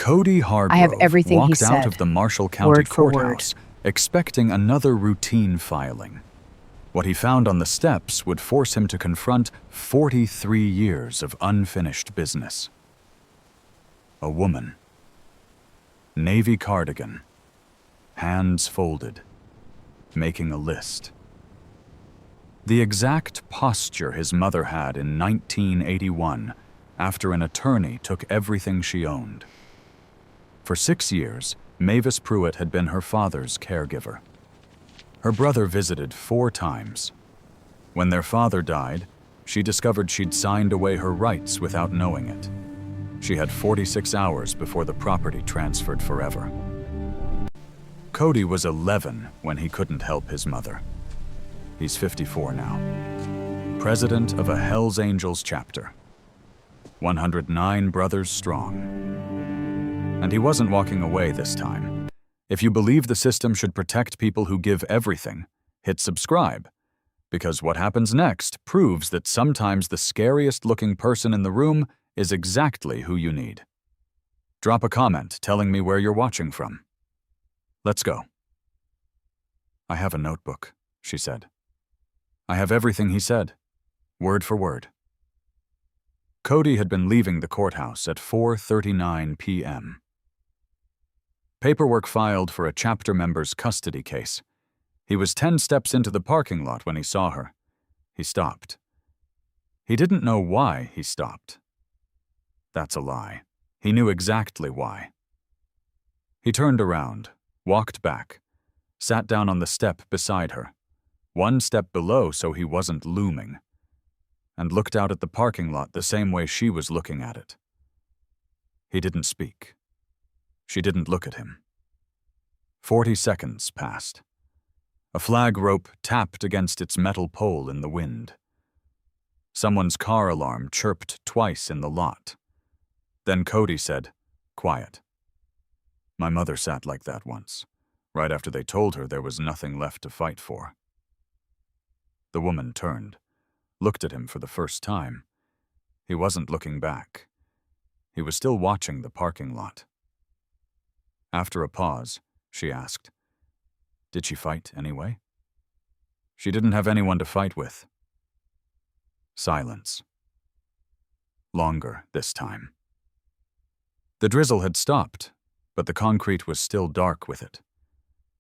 Cody I have Hargrove everything he walked out said, of the Marshall County word for word. Courthouse, expecting another routine filing. What he found on the steps would force him to confront 43 years of unfinished business. A woman. Navy cardigan. Hands folded. Making a list. The exact posture his mother had in 1981 after an attorney took everything she owned. For 6 years, Mavis Pruitt had been her father's caregiver. Her brother visited 4 times. When their father died, she discovered she'd signed away her rights without knowing it. She had 46 hours before the property transferred forever. Cody was 11 when he couldn't help his mother. He's 54 now. President of a Hells Angels chapter. 109 brothers strong. And he wasn't walking away this time. If you believe the system should protect people who give everything, hit subscribe, because what happens next proves that sometimes the scariest-looking person in the room is exactly who you need. Drop a comment telling me where you're watching from. Let's go. I have a notebook, she said. I have everything he said, word for word. Cody had been leaving the courthouse at 4:39 p.m. Paperwork filed for a chapter member's custody case. He was 10 steps into the parking lot when he saw her. He stopped. He didn't know why he stopped. That's a lie. He knew exactly why. He turned around, walked back, sat down on the step beside her, 1 step below so he wasn't looming, and looked out at the parking lot the same way she was looking at it. He didn't speak. She didn't look at him. 40 seconds passed. A flag rope tapped against its metal pole in the wind. Someone's car alarm chirped twice in the lot. Then Cody said, "Quiet." My mother sat like that once, right after they told her there was nothing left to fight for. The woman turned, looked at him for the first time. He wasn't looking back. He was still watching the parking lot. After a pause, she asked, "Did she fight anyway?" "She didn't have anyone to fight with." Silence. Longer this time. The drizzle had stopped, but the concrete was still dark with it.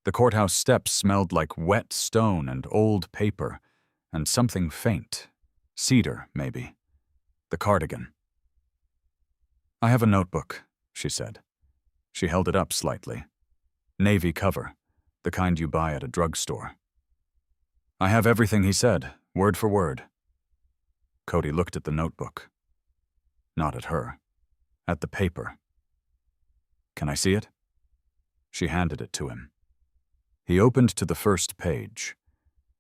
The courthouse steps smelled like wet stone and old paper, and something faint. Cedar, maybe. The cardigan. I have a notebook, she said. She held it up slightly. Navy cover, the kind you buy at a drugstore. I have everything he said, word for word. Cody looked at the notebook. Not at her. At the paper. Can I see it? She handed it to him. He opened to the first page.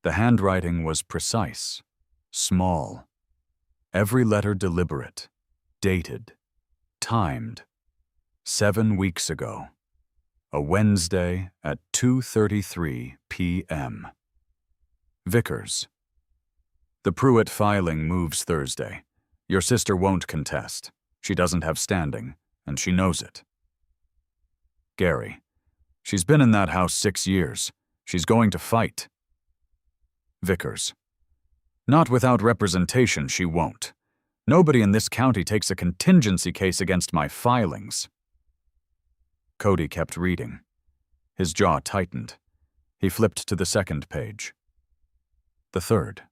The handwriting was precise, small. Every letter deliberate, dated, timed. 7 weeks ago. A Wednesday at 2:33 p.m. Vickers. The Pruitt filing moves Thursday. Your sister won't contest. She doesn't have standing, and she knows it. Gary. She's been in that house 6 years. She's going to fight. Vickers. Not without representation, she won't. Nobody in this county takes a contingency case against my filings. Cody kept reading. His jaw tightened. He flipped to the second page. The third.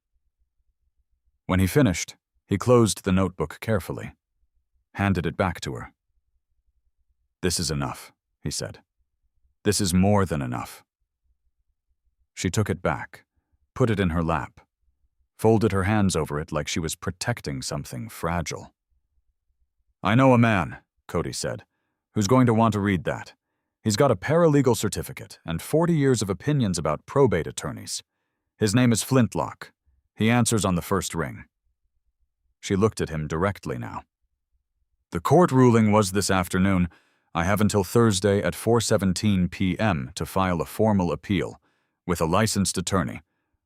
When he finished, he closed the notebook carefully, handed it back to her. This is enough, he said. This is more than enough. She took it back, put it in her lap, folded her hands over it like she was protecting something fragile. I know a man, Cody said, who's going to want to read that. He's got a paralegal certificate and 40 years of opinions about probate attorneys. His name is Flintlock. He answers on the first ring. She looked at him directly now. The court ruling was this afternoon. I have until Thursday at 4:17 p.m. to file a formal appeal. With a licensed attorney.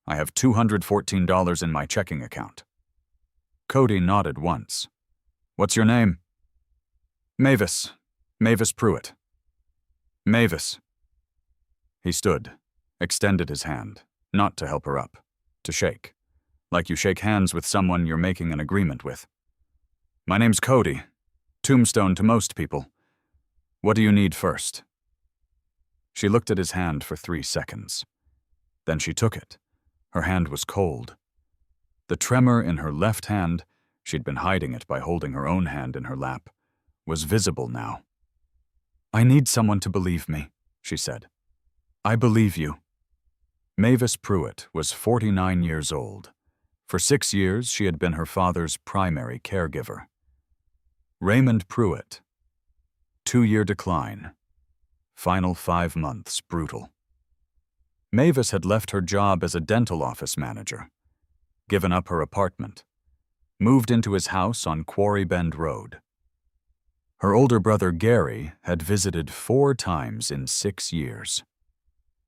I have $214 in my checking account. Cody nodded once. What's your name? Mavis. Mavis Pruitt. Mavis. He stood, extended his hand, not to help her up, to shake, like you shake hands with someone you're making an agreement with. My name's Cody. Tombstone to most people. What do you need first? She looked at his hand for 3 seconds. Then she took it. Her hand was cold. The tremor in her left hand, she'd been hiding it by holding her own hand in her lap, was visible now. I need someone to believe me, she said. I believe you. Mavis Pruitt was 49 years old. For 6 years, she had been her father's primary caregiver. Raymond Pruitt. 2-year decline. Final 5 months brutal. Mavis had left her job as a dental office manager, given up her apartment, moved into his house on Quarry Bend Road. Her older brother Gary had visited 4 times in 6 years.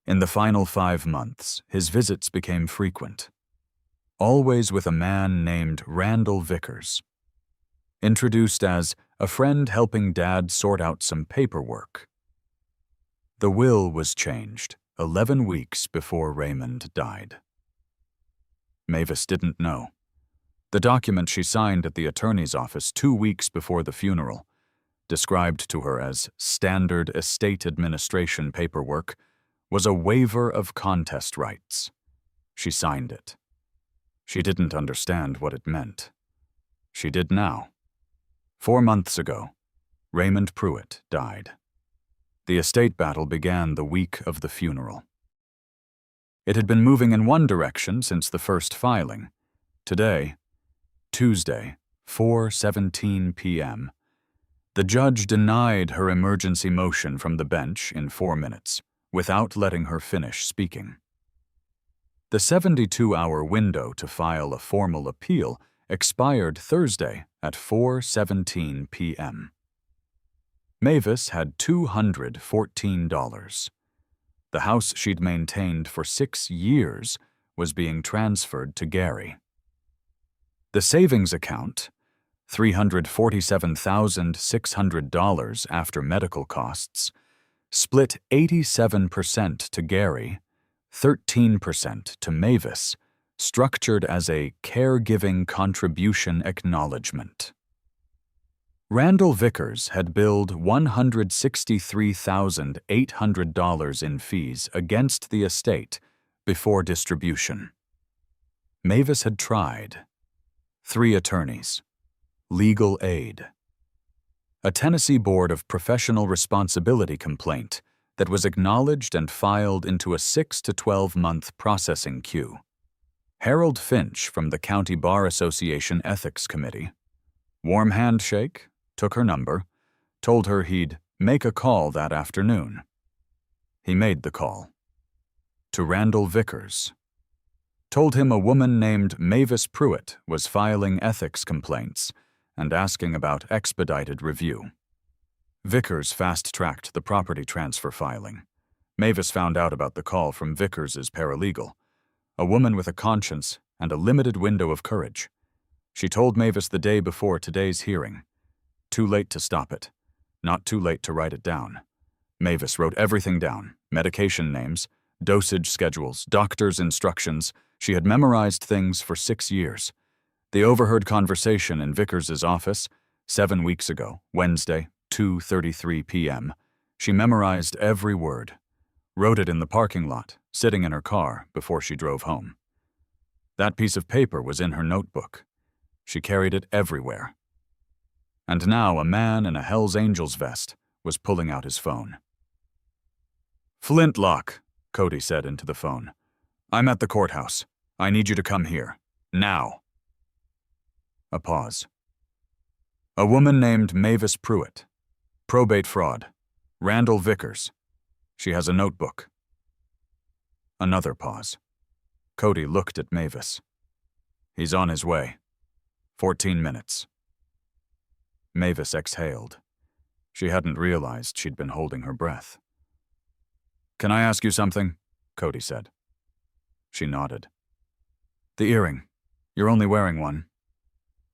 In the final 5 months, his visits became frequent, always with a man named Randall Vickers, introduced as a friend helping Dad sort out some paperwork. The will was changed 11 weeks before Raymond died. Mavis didn't know. The document she signed at the attorney's office 2 weeks before the funeral, described to her as standard estate administration paperwork, was a waiver of contest rights. She signed it. She didn't understand what it meant. She did now. 4 months ago, Raymond Pruitt died. The estate battle began the week of the funeral. It had been moving in one direction since the first filing. Today, Tuesday, 4:17 p.m., the judge denied her emergency motion from the bench in 4 minutes, without letting her finish speaking. The 72-hour window to file a formal appeal expired Thursday at 4:17 p.m. Mavis had $214. The house she'd maintained for 6 years was being transferred to Gary. The savings account, $347,600 after medical costs, split 87% to Gary, 13% to Mavis, structured as a caregiving contribution acknowledgement. Randall Vickers had billed $163,800 in fees against the estate before distribution. Mavis had tried 3 attorneys, legal aid, a Tennessee Board of Professional Responsibility complaint that was acknowledged and filed into a 6 to 12-month processing queue. Harold Finch from the County Bar Association Ethics Committee. Warm handshake, took her number, told her he'd make a call that afternoon. He made the call. To Randall Vickers. Told him a woman named Mavis Pruitt was filing ethics complaints and asking about expedited review. Vickers fast-tracked the property transfer filing. Mavis found out about the call from Vickers's paralegal, a woman with a conscience and a limited window of courage. She told Mavis the day before today's hearing. Too late to stop it. Not too late to write it down. Mavis wrote everything down, medication names, dosage schedules, doctor's instructions. She had memorized things for 6 years. The overheard conversation in Vickers's office, 7 weeks ago, Wednesday, 2:33 p.m. She memorized every word, wrote it in the parking lot, sitting in her car before she drove home. That piece of paper was in her notebook. She carried it everywhere. And now a man in a Hell's Angels vest was pulling out his phone. "Flintlock," Cody said into the phone. "I'm at the courthouse. I need you to come here. Now." A pause. "A woman named Mavis Pruitt. Probate fraud. Randall Vickers. She has a notebook." Another pause. Cody looked at Mavis. "He's on his way. 14 minutes. Mavis exhaled. She hadn't realized she'd been holding her breath. "Can I ask you something?" Cody said. She nodded. "The earring. You're only wearing one."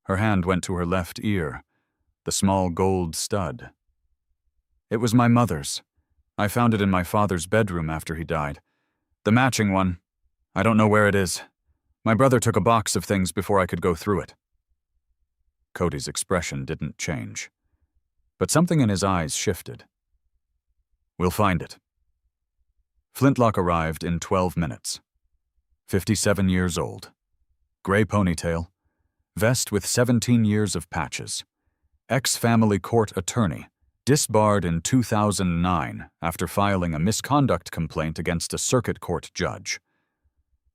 Her hand went to her left ear, the small gold stud. It was my mother's. I found it in my father's bedroom after he died. The matching one. I don't know where it is. My brother took a box of things before I could go through it." Cody's expression didn't change, but something in his eyes shifted. "We'll find it." Flintlock arrived in 12 minutes. 57 years old. Gray ponytail. Vest with 17 years of patches. Ex-family court attorney. Disbarred in 2009 after filing a misconduct complaint against a circuit court judge.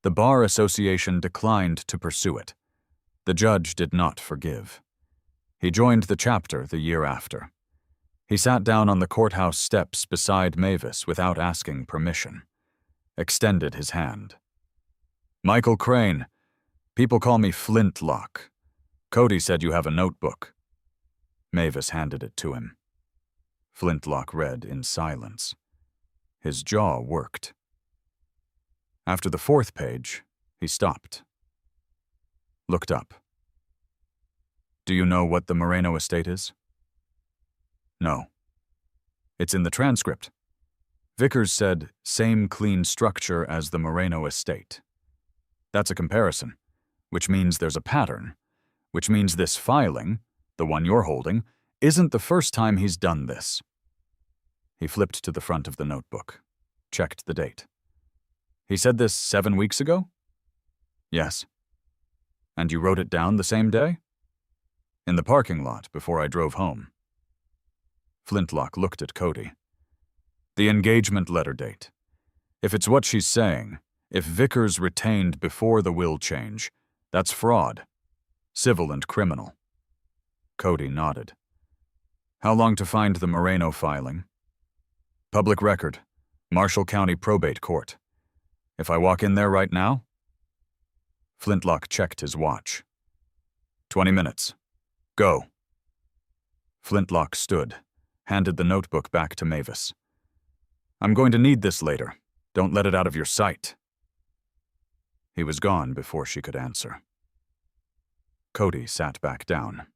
The Bar Association declined to pursue it. The judge did not forgive. He joined the chapter the year after. He sat down on the courthouse steps beside Mavis without asking permission. Extended his hand. "Michael Crane. People call me Flintlock. Cody said you have a notebook." Mavis handed it to him. Flintlock read in silence. His jaw worked. After the 4th page, he stopped. Looked up. "Do you know what the Moreno estate is?" "No." "It's in the transcript." Vickers said, "Same clean structure as the Moreno estate." That's a comparison, which means there's a pattern, which means this filing, the one you're holding, isn't the first time he's done this. He flipped to the front of the notebook, checked the date. "He said this 7 weeks ago?" "Yes." "And you wrote it down the same day?" "In the parking lot before I drove home." Flintlock looked at Cody. "The engagement letter date. If it's what she's saying, if Vickers retained before the will change, that's fraud. Civil and criminal." Cody nodded. "How long to find the Moreno filing?" "Public record. Marshall County Probate Court. If I walk in there right now?" Flintlock checked his watch. 20 minutes. Go." Flintlock stood, handed the notebook back to Mavis. "I'm going to need this later. Don't let it out of your sight." He was gone before she could answer. Cody sat back down.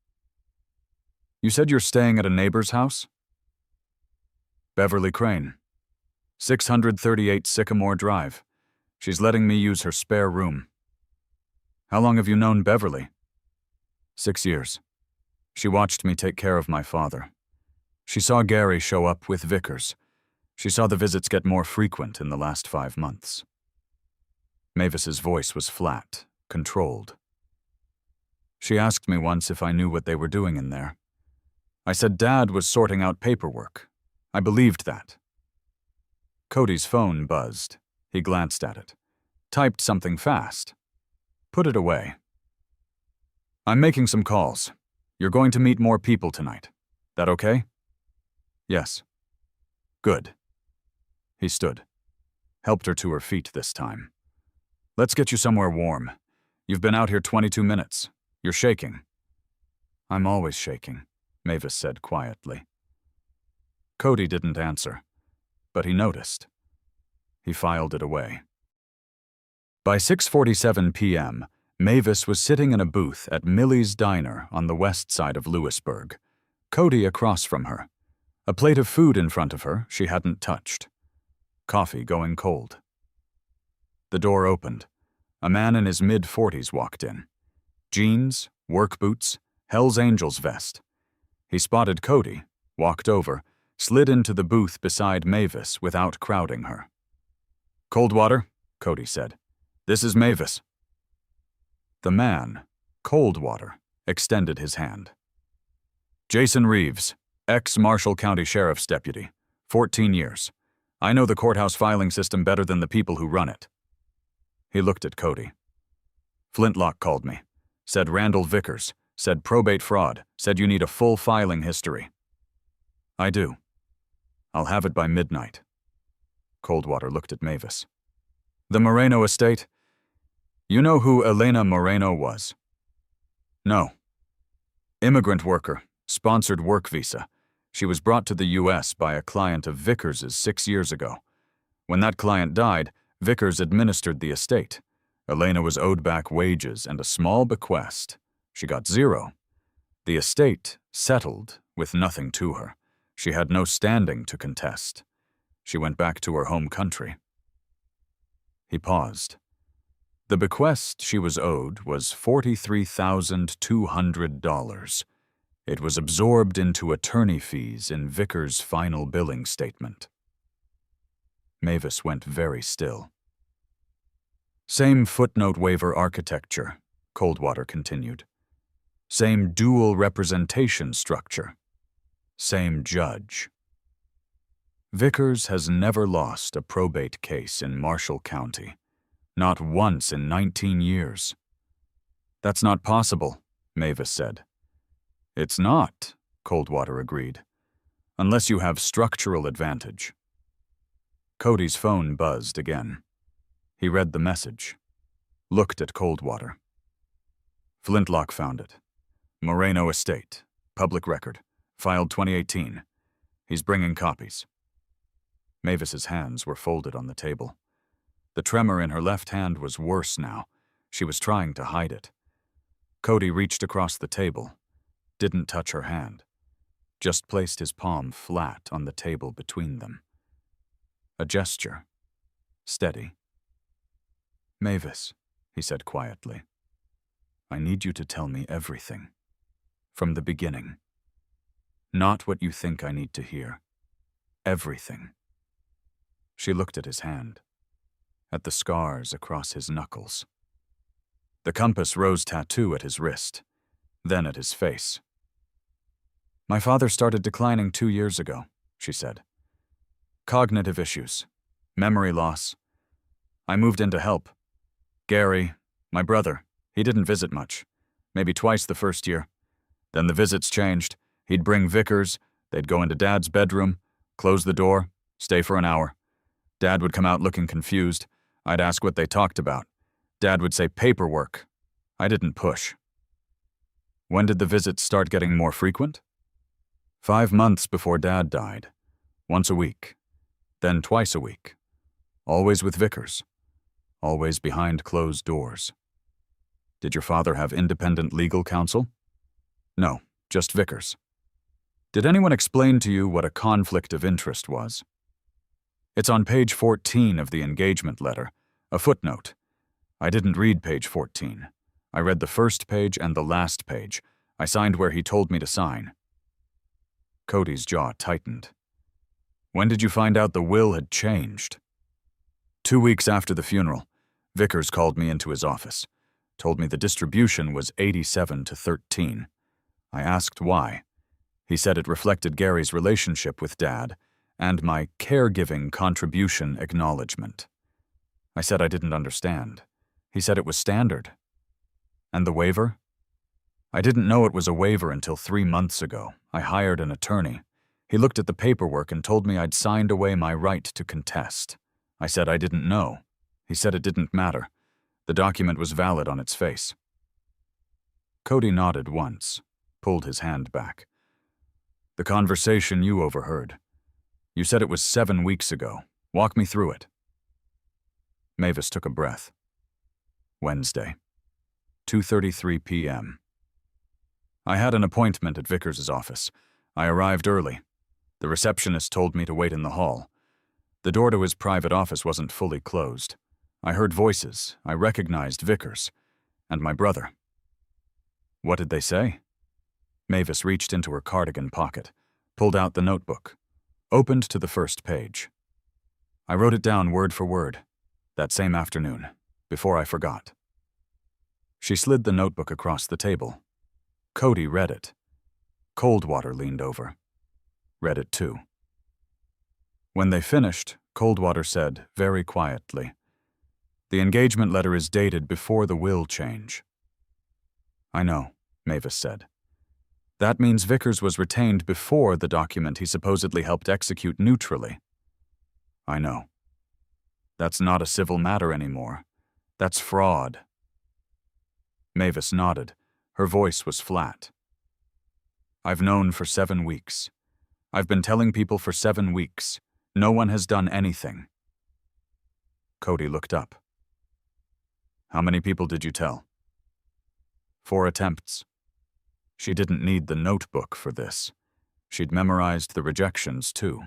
"You said you're staying at a neighbor's house?" "Beverly Crane. 638 Sycamore Drive. She's letting me use her spare room." "How long have you known Beverly?" 6 years. She watched me take care of my father. She saw Gary show up with Vickers. She saw the visits get more frequent in the last 5 months. Mavis's voice was flat, controlled. "She asked me once if I knew what they were doing in there. I said Dad was sorting out paperwork. I believed that." Cody's phone buzzed. He glanced at it. Typed something fast. Put it away. "I'm making some calls. You're going to meet more people tonight. That okay?" "Yes." "Good." He stood. Helped her to her feet this time. "Let's get you somewhere warm. You've been out here 22 minutes. You're shaking." "I'm always shaking," Mavis said quietly. Cody didn't answer, but he noticed. He filed it away. By 6:47 p.m., Mavis was sitting in a booth at Millie's Diner on the west side of Lewisburg, Cody across from her, a plate of food in front of her she hadn't touched. Coffee going cold. The door opened. A man in his mid-40s walked in. Jeans, work boots, Hell's Angels vest. He spotted Cody, walked over, slid into the booth beside Mavis without crowding her. "Cold water," Cody said. "This is Mavis." The man, Coldwater, extended his hand. "Jason Reeves, ex-Marshall County Sheriff's Deputy, 14 years. I know the courthouse filing system better than the people who run it." He looked at Cody. "Flintlock called me. Said Randall Vickers. Said probate fraud. Said you need a full filing history." "I do. I'll have it by midnight." Coldwater looked at Mavis. "The Moreno estate? You know who Elena Moreno was?" "No." "Immigrant worker, sponsored work visa. She was brought to the U.S. by a client of Vickers's 6 years ago. When that client died, Vickers administered the estate. Elena was owed back wages and a small bequest. She got 0. The estate settled with nothing to her. She had no standing to contest. She went back to her home country. He paused. The bequest she was owed was $43,200. It was absorbed into attorney fees in Vickers' final billing statement. Mavis went very still. Same footnote waiver architecture, Coldwater continued. Same dual representation structure. Same judge. Vickers has never lost a probate case in Marshall County. Not once in 19 years. That's not possible, Mavis said. It's not, Coldwater agreed, unless you have structural advantage. Cody's phone buzzed again. He read the message, looked at Coldwater. Flintlock found it. Moreno Estate, public record, filed 2018. He's bringing copies. Mavis's hands were folded on the table. The tremor in her left hand was worse now. She was trying to hide it. Cody reached across the table, didn't touch her hand, just placed his palm flat on the table between them. A gesture, steady. Mavis, he said quietly, I need you to tell me everything. From the beginning. Not what you think I need to hear. Everything. She looked at his hand, at the scars across his knuckles. The compass rose tattoo at his wrist, then at his face. My father started declining 2 years ago, she said. Cognitive issues, memory loss. I moved in to help. Gary, my brother, he didn't visit much, maybe twice the first year. Then the visits changed. He'd bring Vickers, they'd go into Dad's bedroom, close the door, stay for an hour. Dad would come out looking confused. I'd ask what they talked about. Dad would say paperwork. I didn't push. When did the visits start getting more frequent? 5 months before Dad died. Once a week. Then twice a week. Always with Vickers. Always behind closed doors. Did your father have independent legal counsel? No, just Vickers. Did anyone explain to you what a conflict of interest was? It's on page 14 of the engagement letter, a footnote. I didn't read page 14. I read the first page and the last page. I signed where he told me to sign. Cody's jaw tightened. When did you find out the will had changed? 2 weeks after the funeral, Vickers called me into his office, told me the distribution was 87-13. I asked why. He said it reflected Gary's relationship with Dad and my caregiving contribution acknowledgement. I said I didn't understand. He said it was standard. And the waiver? I didn't know it was a waiver until 3 months ago. I hired an attorney. He looked at the paperwork and told me I'd signed away my right to contest. I said I didn't know. He said it didn't matter. The document was valid on its face. Cody nodded once, pulled his hand back. The conversation you overheard. You said it was 7 weeks ago. Walk me through it. Mavis took a breath. Wednesday, 2:33 p.m. I had an appointment at Vickers' office. I arrived early. The receptionist told me to wait in the hall. The door to his private office wasn't fully closed. I heard voices. I recognized Vickers. And my brother. What did they say? Mavis reached into her cardigan pocket, pulled out the notebook, opened to the first page. I wrote it down word for word, that same afternoon, before I forgot. She slid the notebook across the table. Cody read it. Coldwater leaned over. Read it too. When they finished, Coldwater said, very quietly, "The engagement letter is dated before the will change." I know, Mavis said. That means Vickers was retained before the document he supposedly helped execute neutrally. I know. That's not a civil matter anymore. That's fraud. Mavis nodded. Her voice was flat. I've known for 7 weeks. I've been telling people for 7 weeks. No one has done anything. Cody looked up. How many people did you tell? 4 attempts. She didn't need the notebook for this. She'd memorized the rejections, too.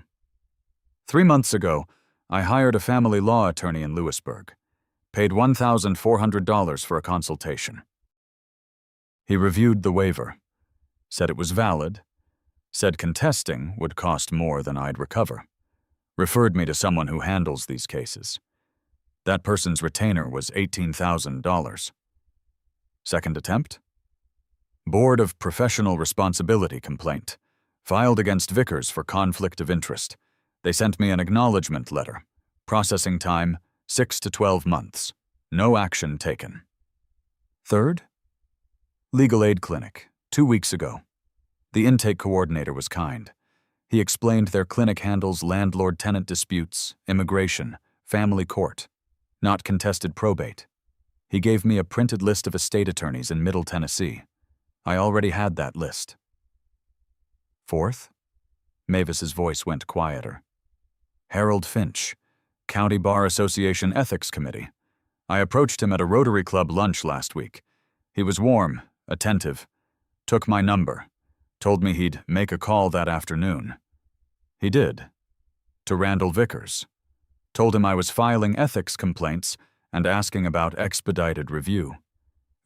3 months ago, I hired a family law attorney in Lewisburg. Paid $1,400 for a consultation. He reviewed the waiver, said it was valid, said contesting would cost more than I'd recover, referred me to someone who handles these cases. That person's retainer was $18,000. Second attempt? Board of Professional Responsibility complaint. Filed against Vickers for conflict of interest. They sent me an acknowledgement letter. Processing time, 6 to 12 months. No action taken. Third? Legal aid clinic, 2 weeks ago. The intake coordinator was kind. He explained their clinic handles landlord-tenant disputes, immigration, family court, not contested probate. He gave me a printed list of estate attorneys in Middle Tennessee. I already had that list. Fourth? Mavis's voice went quieter. Harold Finch, County Bar Association Ethics Committee. I approached him at a Rotary Club lunch last week. He was warm, attentive, took my number, told me he'd make a call that afternoon. He did. To Randall Vickers. Told him I was filing ethics complaints and asking about expedited review.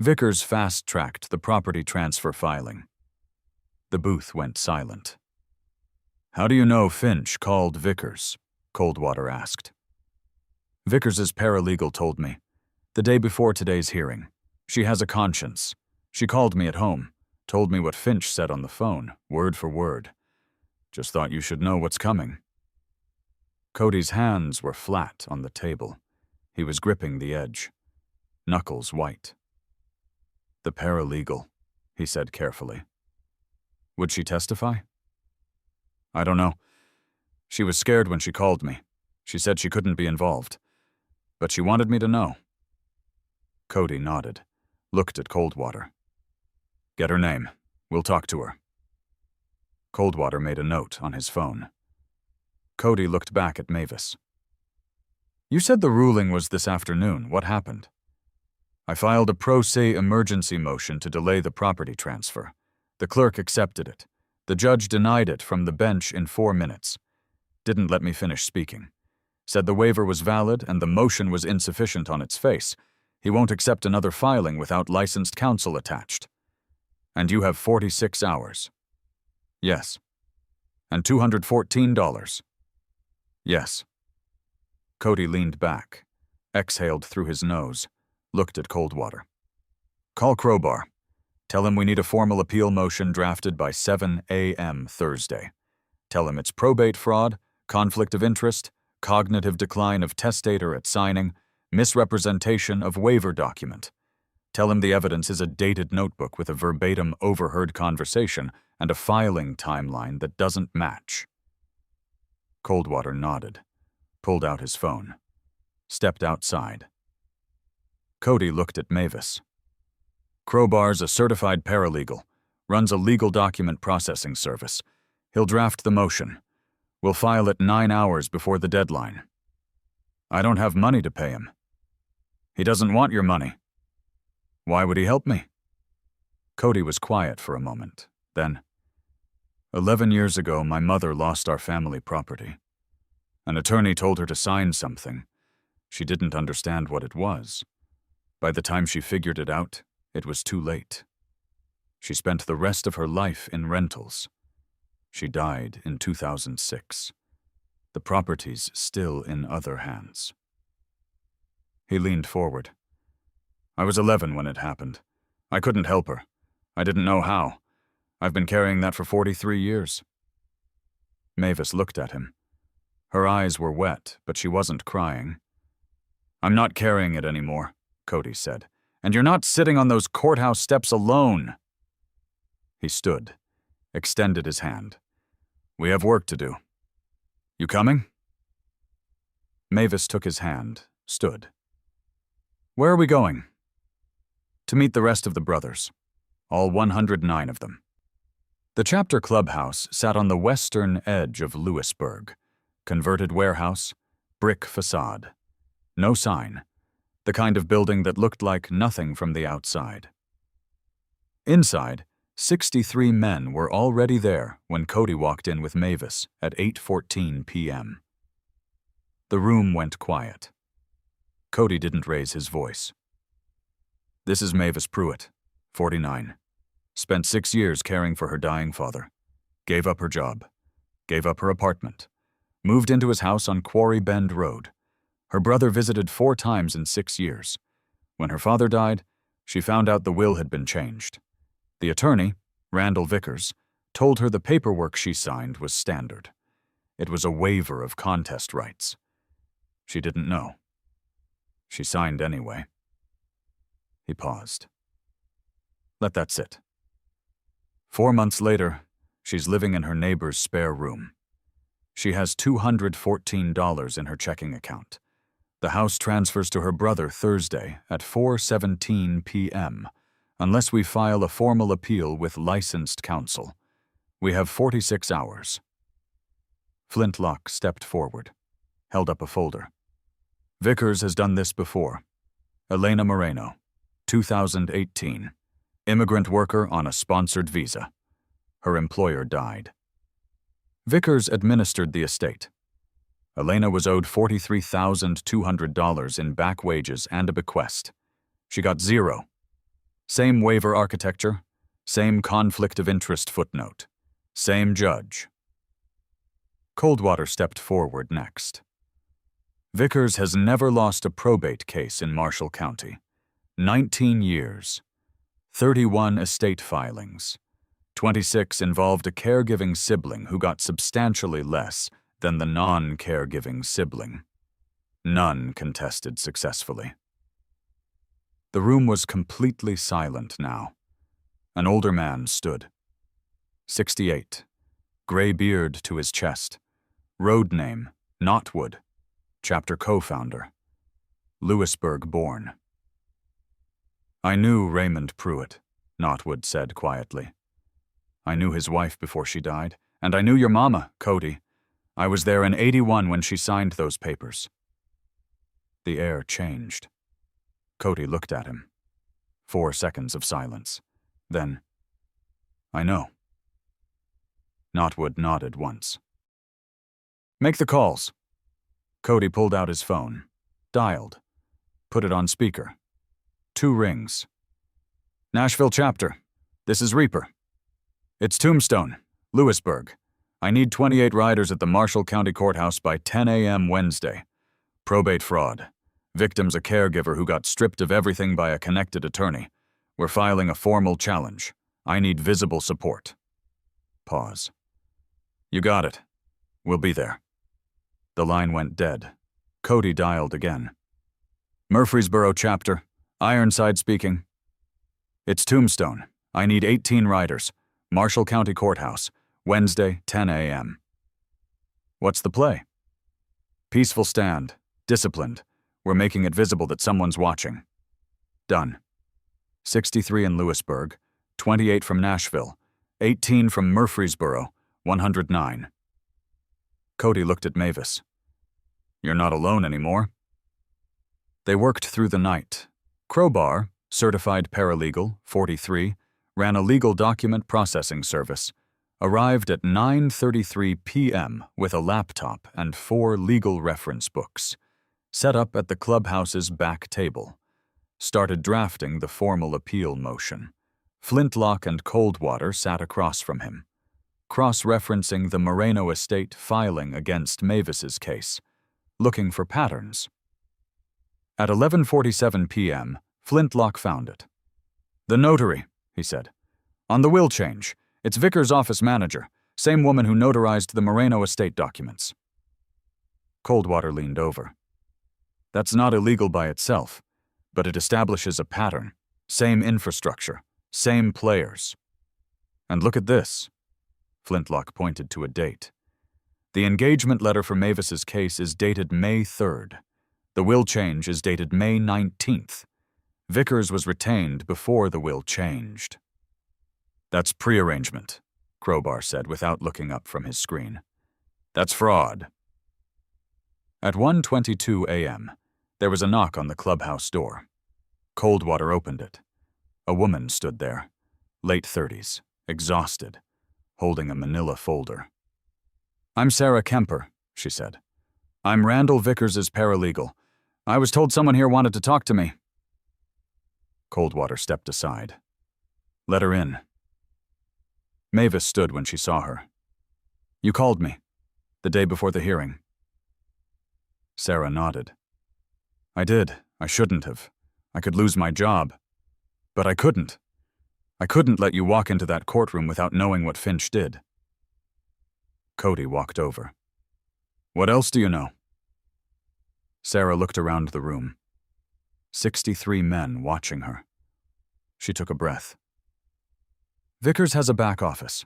Vickers fast-tracked the property transfer filing. The booth went silent. How do you know Finch called Vickers? Coldwater asked. Vickers's paralegal told me. The day before today's hearing. She has a conscience. She called me at home, told me what Finch said on the phone, word for word. Just thought you should know what's coming. Cody's hands were flat on the table. He was gripping the edge, knuckles white. The paralegal, he said carefully. Would she testify? I don't know. She was scared when she called me. She said she couldn't be involved. But she wanted me to know. Cody nodded, looked at Coldwater. Get her name. We'll talk to her. Coldwater made a note on his phone. Cody looked back at Mavis. You said the ruling was this afternoon. What happened? I filed a pro se emergency motion to delay the property transfer. The clerk accepted it. The judge denied it from the bench in 4 minutes. Didn't let me finish speaking. Said the waiver was valid and the motion was insufficient on its face. He won't accept another filing without licensed counsel attached. And you have 46 hours. Yes. And $214. Yes. Cody leaned back, exhaled through his nose, looked at Coldwater. Call Crowbar. Tell him we need a formal appeal motion drafted by 7 a.m. Thursday. Tell him it's probate fraud, conflict of interest, cognitive decline of testator at signing, misrepresentation of waiver document. Tell him the evidence is a dated notebook with a verbatim overheard conversation and a filing timeline that doesn't match. Coldwater nodded, pulled out his phone, stepped outside. Cody looked at Mavis. Crowbar's a certified paralegal, runs a legal document processing service. He'll draft the motion. We'll file it 9 hours before the deadline. I don't have money to pay him. He doesn't want your money. Why would he help me? Cody was quiet for a moment. Then, 11 years ago, my mother lost our family property. An attorney told her to sign something. She didn't understand what it was. By the time she figured it out, it was too late. She spent the rest of her life in rentals. She died in 2006. The property's still in other hands. He leaned forward. I was 11 when it happened. I couldn't help her. I didn't know how. I've been carrying that for 43 years. Mavis looked at him. Her eyes were wet, but she wasn't crying. I'm not carrying it anymore, Cody said. And you're not sitting on those courthouse steps alone. He stood, extended his hand. We have work to do. You coming? Mavis took his hand, stood. Where are we going? To meet the rest of the brothers, all 109 of them. The chapter clubhouse sat on the western edge of Lewisburg. Converted warehouse, brick facade. No sign. The kind of building that looked like nothing from the outside. Inside, 63 men were already there when Cody walked in with Mavis at 8:14 p.m. The room went quiet. Cody didn't raise his voice. "This is Mavis Pruitt, 49. Spent 6 years caring for her dying father. Gave up her job. Gave up her apartment. Moved into his house on Quarry Bend Road. Her brother visited 4 times in 6 years. When her father died, she found out the will had been changed. The attorney, Randall Vickers, told her the paperwork she signed was standard. It was a waiver of contest rights. She didn't know. She signed anyway." He paused. "Let that sit. 4 months later, she's living in her neighbor's spare room. She has $214 in her checking account. The house transfers to her brother Thursday at 4:17 p.m., unless we file a formal appeal with licensed counsel. We have 46 hours. Flintlock stepped forward, held up a folder. "Vickers has done this before. Elena Moreno, 2018. Immigrant worker on a sponsored visa. Her employer died." Vickers administered the estate. Elena was owed $43,200 in back wages and a bequest. She got 0. Same waiver architecture, same conflict of interest footnote, same judge. Coldwater stepped forward next. "Vickers has never lost a probate case in Marshall County. 19 years. 31 estate filings. 26 involved a caregiving sibling who got substantially less than the non-caregiving sibling. None contested successfully." The room was completely silent now. An older man stood. 68. Gray beard to his chest. Road name, Knotwood. Chapter co-founder. Lewisburg born. "I knew Raymond Pruitt," Knotwood said quietly. "I knew his wife before she died, and I knew your mama, Cody. I was there in 81 when she signed those papers." The air changed. Cody looked at him. 4 seconds of silence. Then, "I know." Knotwood nodded once. "Make the calls." Cody pulled out his phone, dialed, put it on speaker. 2 rings. "Nashville chapter. This is Reaper. It's Tombstone, Lewisburg. I need 28 riders at the Marshall County Courthouse by 10 a.m. Wednesday. Probate fraud. Victim's a caregiver who got stripped of everything by a connected attorney. We're filing a formal challenge. I need visible support." Pause. "You got it. We'll be there." The line went dead. Cody dialed again. "Murfreesboro chapter. Ironside speaking. It's Tombstone. I need 18 riders. Marshall County Courthouse. Wednesday, 10 a.m. "What's the play?" "Peaceful stand. Disciplined. We're making it visible that someone's watching." "Done." 63 in Lewisburg, 28 from Nashville, 18 from Murfreesboro, 109. Cody looked at Mavis. "You're not alone anymore." They worked through the night. Crowbar, certified paralegal, 43, ran a legal document processing service, arrived at 9:33 p.m. with a laptop and 4 legal reference books, set up at the clubhouse's back table, started drafting the formal appeal motion. Flintlock and Coldwater sat across from him, cross-referencing the Moreno estate filing against Mavis's case, looking for patterns. At 11:47 p.m., Flintlock found it. "The notary," he said. "On the will change. It's Vickers' office manager, same woman who notarized the Moreno estate documents." Coldwater leaned over. "That's not illegal by itself, but it establishes a pattern. Same infrastructure, same players. And look at this." Flintlock pointed to a date. "The engagement letter for Mavis's case is dated May 3rd. The will change is dated May 19th. Vickers was retained before the will changed." "That's prearrangement," Crowbar said without looking up from his screen. "That's fraud." At 1:22 a.m., there was a knock on the clubhouse door. Coldwater opened it. A woman stood there, late 30s, exhausted, holding a manila folder. "I'm Sarah Kemper," she said. "I'm Randall Vickers' paralegal. I was told someone here wanted to talk to me." Coldwater stepped aside. "Let her in." Mavis stood when she saw her. "You called me, the day before the hearing." Sarah nodded. "I did. I shouldn't have. I could lose my job. But I couldn't. I couldn't let you walk into that courtroom without knowing what Finch did." Cody walked over. "What else do you know?" Sarah looked around the room. 63 men watching her. She took a breath. "Vickers has a back office.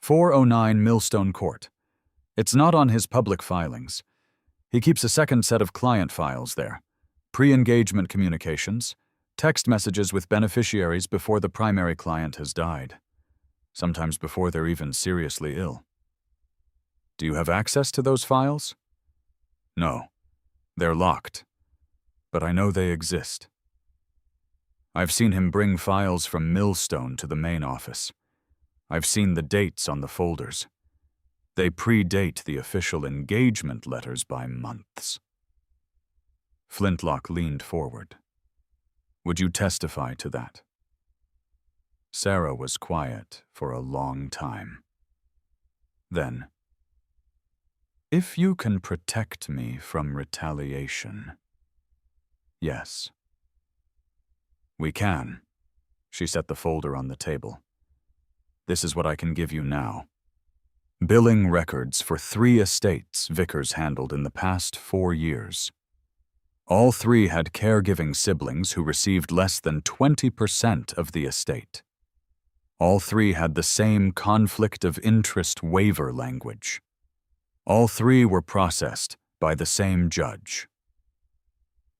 409 Millstone Court. It's not on his public filings. He keeps a second set of client files there. Pre-engagement communications, text messages with beneficiaries before the primary client has died. Sometimes before they're even seriously ill." "Do you have access to those files?" "No. They're locked. But I know they exist. I've seen him bring files from Millstone to the main office. I've seen the dates on the folders. They predate the official engagement letters by months." Flintlock leaned forward. "Would you testify to that?" Sarah was quiet for a long time. Then, "If you can protect me from retaliation, yes." "We can." She set the folder on the table. "This is what I can give you now. Billing records for 3 estates Vickers handled in the past 4 years. All 3 had caregiving siblings who received less than 20% of the estate. All 3 had the same conflict of interest waiver language. All 3 were processed by the same judge."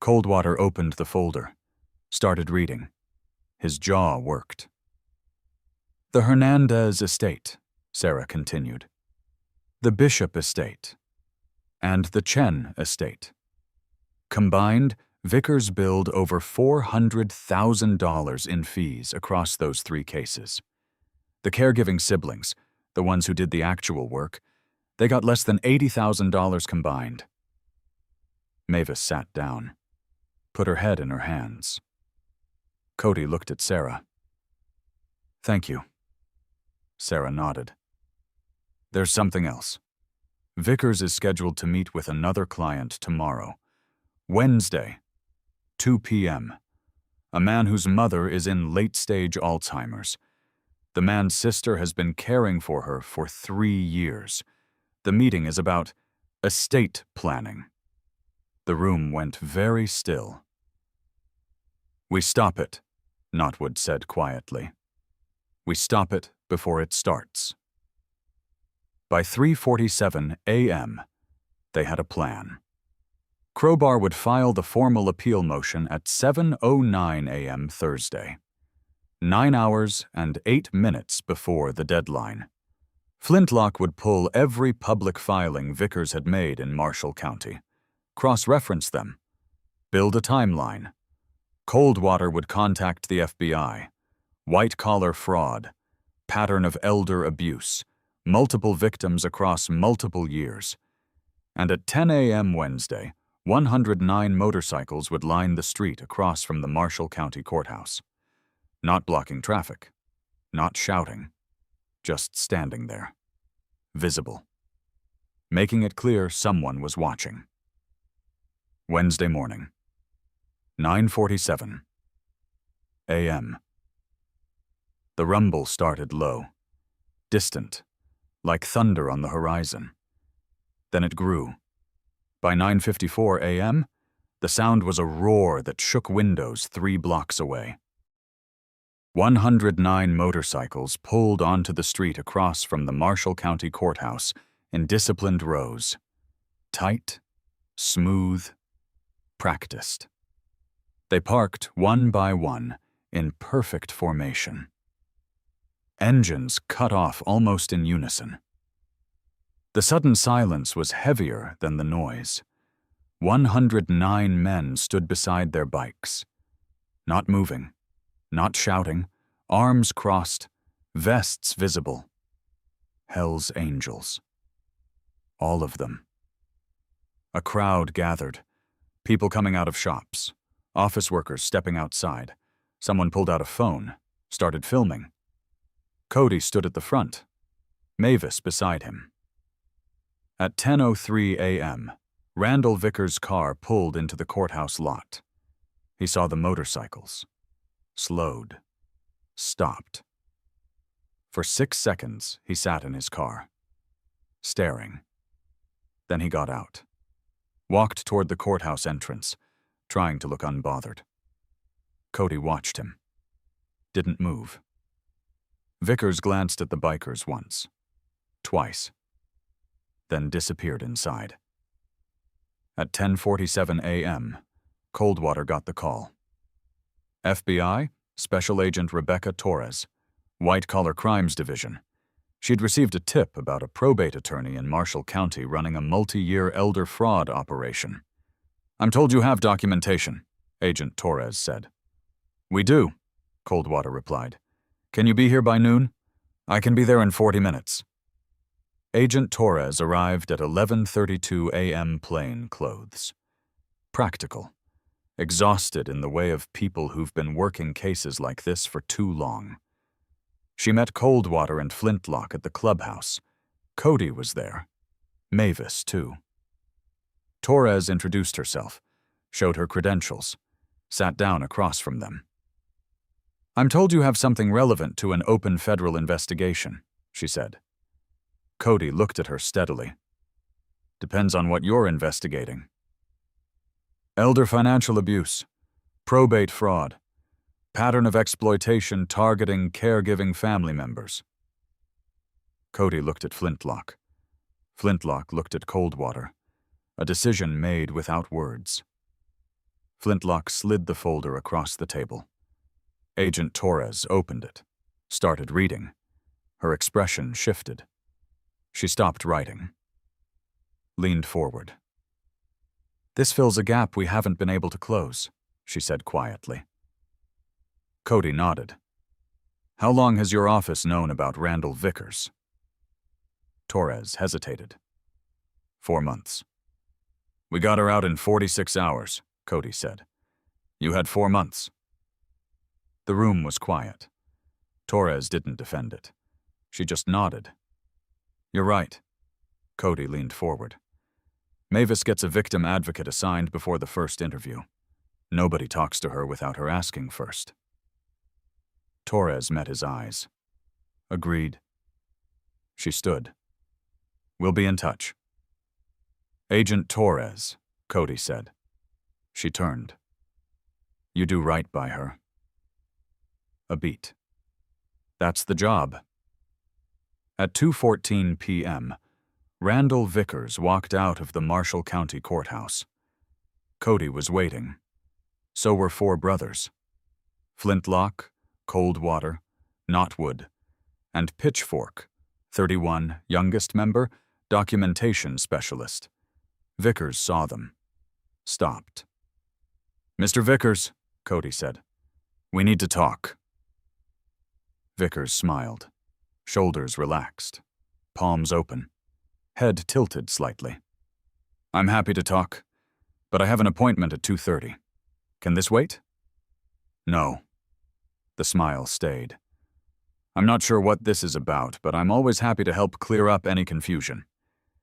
Coldwater opened the folder, started reading. His jaw worked. "The Hernandez estate," Sarah continued. "The Bishop estate. And the Chen estate. Combined, Vickers billed over $400,000 in fees across those 3 cases. The caregiving siblings, the ones who did the actual work, they got less than $80,000 combined." Mavis sat down, put her head in her hands. Cody looked at Sarah. "Thank you." Sarah nodded. "There's something else. Vickers is scheduled to meet with another client tomorrow. Wednesday, 2 p.m. A man whose mother is in late-stage Alzheimer's. The man's sister has been caring for her for 3 years. The meeting is about estate planning." The room went very still. "We stop it," Knotwood said quietly. "We stop it before it starts." By 3:47 a.m., they had a plan. Crowbar would file the formal appeal motion at 7:09 a.m. Thursday, 9 hours and 8 minutes before the deadline. Flintlock would pull every public filing Vickers had made in Marshall County, cross-reference them, build a timeline. Coldwater would contact the FBI. White-collar fraud, pattern of elder abuse, multiple victims across multiple years. And at 10 a.m. Wednesday, 109 motorcycles would line the street across from the Marshall County Courthouse. Not blocking traffic, not shouting, just standing there, visible, making it clear someone was watching. Wednesday morning, 9:47 a.m. The rumble started low, distant, like thunder on the horizon. Then it grew. By 9:54 a.m., the sound was a roar that shook windows 3 blocks away. 109 motorcycles pulled onto the street across from the Marshall County Courthouse in disciplined rows. Tight, smooth, practiced. They parked one by one in perfect formation. Engines cut off almost in unison. The sudden silence was heavier than the noise. 109 men stood beside their bikes, not moving, not shouting, arms crossed, vests visible. Hell's Angels. All of them. A crowd gathered, people coming out of shops, office workers stepping outside. Someone pulled out a phone, started filming. Cody stood at the front, Mavis beside him. At 10:03 a.m., Randall Vickers' car pulled into the courthouse lot. He saw the motorcycles. Slowed. Stopped. For 6 seconds, he sat in his car, staring. Then he got out, walked toward the courthouse entrance, trying to look unbothered. Cody watched him. Didn't move. Vickers glanced at the bikers once, twice, then disappeared inside. At 10:47 a.m., Coldwater got the call. FBI, Special Agent Rebecca Torres, White Collar Crimes Division. She'd received a tip about a probate attorney in Marshall County running a multi-year elder fraud operation. "I'm told you have documentation," Agent Torres said. "We do," Coldwater replied. "Can you be here by noon? I can be there in 40 minutes. Agent Torres arrived at 11:32 a.m. plain clothes. Practical. Exhausted in the way of people who've been working cases like this for too long. She met Coldwater and Flintlock at the clubhouse. Cody was there. Mavis, too. Torres introduced herself, showed her credentials, sat down across from them. "I'm told you have something relevant to an open federal investigation," she said. Cody looked at her steadily. "Depends on what you're investigating." "Elder financial abuse, probate fraud, pattern of exploitation targeting caregiving family members." Cody looked at Flintlock. Flintlock looked at Coldwater. A decision made without words. Flintlock slid the folder across the table. Agent Torres opened it, started reading. Her expression shifted. She stopped writing. Leaned forward. "This fills a gap we haven't been able to close," she said quietly. Cody nodded. "How long has your office known about Randall Vickers?" Torres hesitated. 4 months. "We got her out in 46 hours, Cody said. "You had 4 months. The room was quiet. Torres didn't defend it. She just nodded. "You're right." Cody leaned forward. "Mavis gets a victim advocate assigned before the first interview. Nobody talks to her without her asking first." Torres met his eyes. "Agreed." She stood. "We'll be in touch." "Agent Torres," Cody said. She turned. "You do right by her." A beat. "That's the job." At 2:14 p.m., Randall Vickers walked out of the Marshall County Courthouse. Cody was waiting. So were 4 brothers. Flintlock, Coldwater, Knotwood, and Pitchfork, 31, youngest member, documentation specialist. Vickers saw them. Stopped. "Mr. Vickers," Cody said. "We need to talk." Vickers smiled. Shoulders relaxed. Palms open. Head tilted slightly. "I'm happy to talk, but I have an appointment at 2:30. Can this wait?" "No." The smile stayed. "I'm not sure what this is about, but I'm always happy to help clear up any confusion.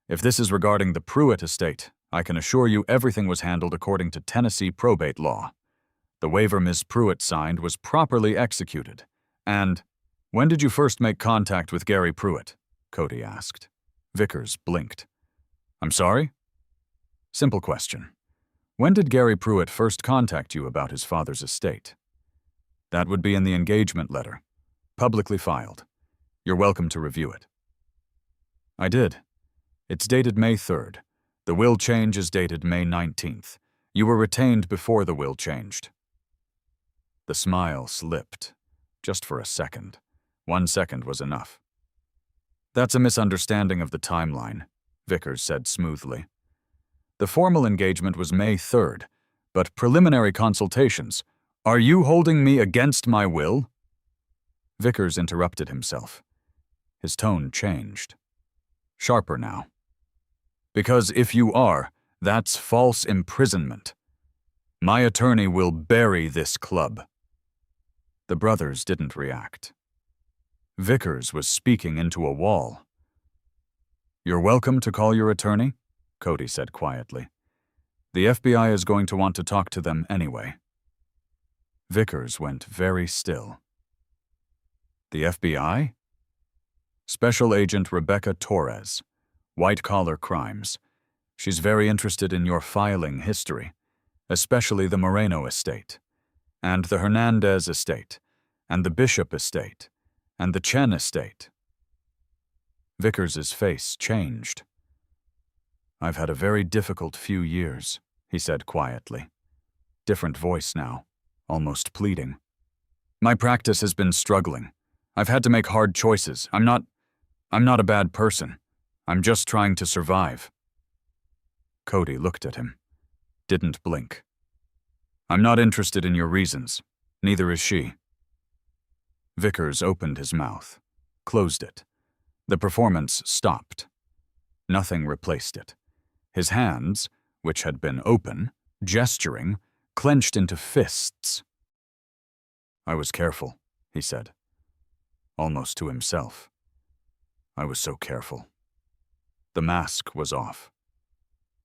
If this is regarding the Pruitt estate, I can assure you everything was handled according to Tennessee probate law. The waiver Ms. Pruitt signed was properly executed. And when did you first make contact with Gary Pruitt?" Cody asked. Vickers blinked. "I'm sorry?" "Simple question. When did Gary Pruitt first contact you about his father's estate?" "That would be in the engagement letter. Publicly filed. You're welcome to review it." "I did. It's dated May 3rd. The will change is dated May 19th. You were retained before the will changed." The smile slipped, just for a second. 1 second was enough. "That's a misunderstanding of the timeline," Vickers said smoothly. "The formal engagement was May 3rd, but preliminary consultations. Are you holding me against my will?" Vickers interrupted himself. His tone changed. Sharper now. Because if you are, that's false imprisonment. My attorney will bury this club. The brothers didn't react. Vickers was speaking into a wall. You're welcome to call your attorney, Cody said quietly. The FBI is going to want to talk to them anyway. Vickers went very still. The FBI? Special Agent Rebecca Torres, white-collar crimes. She's very interested in your filing history, especially the Moreno estate, and the Hernandez estate, and the Bishop estate, and the Chen estate. Vickers's face changed. I've had a very difficult few years, he said quietly. Different voice now, almost pleading. My practice has been struggling. I've had to make hard choices. I'm not a bad person. I'm just trying to survive. Cody looked at him. Didn't blink. I'm not interested in your reasons. Neither is she. Vickers opened his mouth, closed it. The performance stopped. Nothing replaced it. His hands, which had been open, gesturing, clenched into fists. I was careful, he said, almost to himself. I was so careful. The mask was off.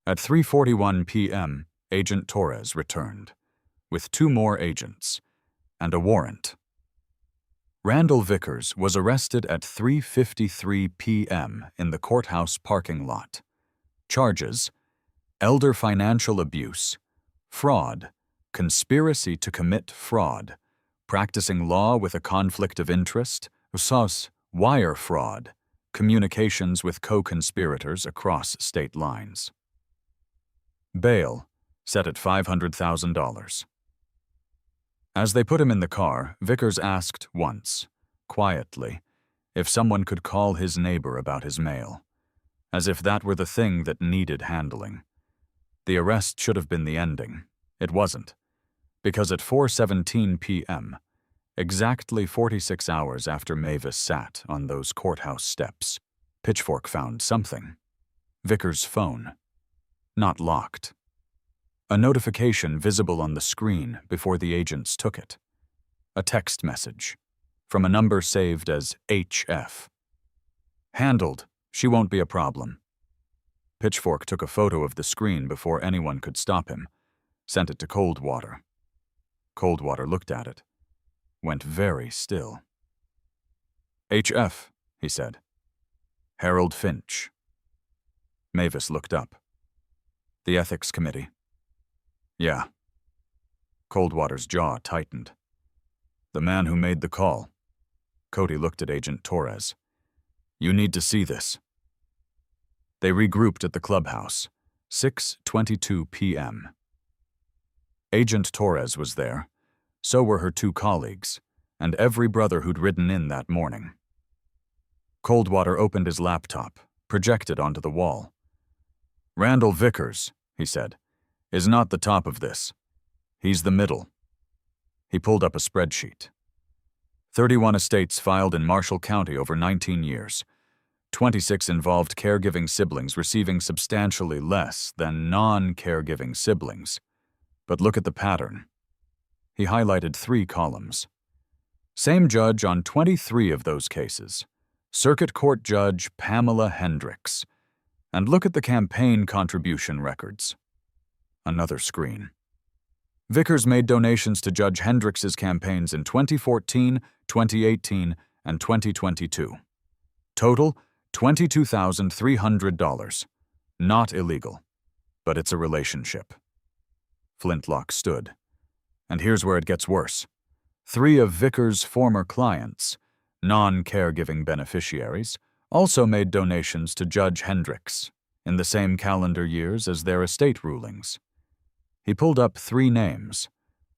At 3:41 p.m., Agent Torres returned, with 2 more agents, and a warrant. Randall Vickers was arrested at 3:53 p.m. in the courthouse parking lot. Charges: elder financial abuse, fraud, conspiracy to commit fraud, practicing law with a conflict of interest, wire fraud, communications with co-conspirators across state lines. Bail, set at $500,000. As they put him in the car, Vickers asked once, quietly, if someone could call his neighbor about his mail, as if that were the thing that needed handling. The arrest should have been the ending. It wasn't, because at 4:17 p.m., exactly 46 hours after Mavis sat on those courthouse steps, Pitchfork found something. Vickers' phone. Not locked. A notification visible on the screen before the agents took it. A text message from a number saved as HF. Handled. She won't be a problem. Pitchfork took a photo of the screen before anyone could stop him, sent it to Coldwater. Coldwater looked at it, went very still. HF, he said. Harold Finch. Mavis looked up. The Ethics Committee. Yeah. Coldwater's jaw tightened. The man who made the call. Cody looked at Agent Torres. You need to see this. They regrouped at the clubhouse, 6:22 p.m. Agent Torres was there. So were her 2 colleagues, and every brother who'd ridden in that morning. Coldwater opened his laptop, projected onto the wall. Randall Vickers, he said, is not the top of this. He's the middle. He pulled up a spreadsheet. 31 estates filed in Marshall County over 19 years. 26 involved caregiving siblings receiving substantially less than non-caregiving siblings. But look at the pattern. He highlighted 3 columns. Same judge on 23 of those cases. Circuit Court Judge Pamela Hendricks. And look at the campaign contribution records. Another screen. Vickers made donations to Judge Hendricks's campaigns in 2014, 2018, and 2022. Total, $22,300. Not illegal, but it's a relationship. Flintlock stood. And here's where it gets worse. 3 of Vickers' former clients, non-caregiving beneficiaries, also made donations to Judge Hendricks in the same calendar years as their estate rulings. He pulled up 3 names,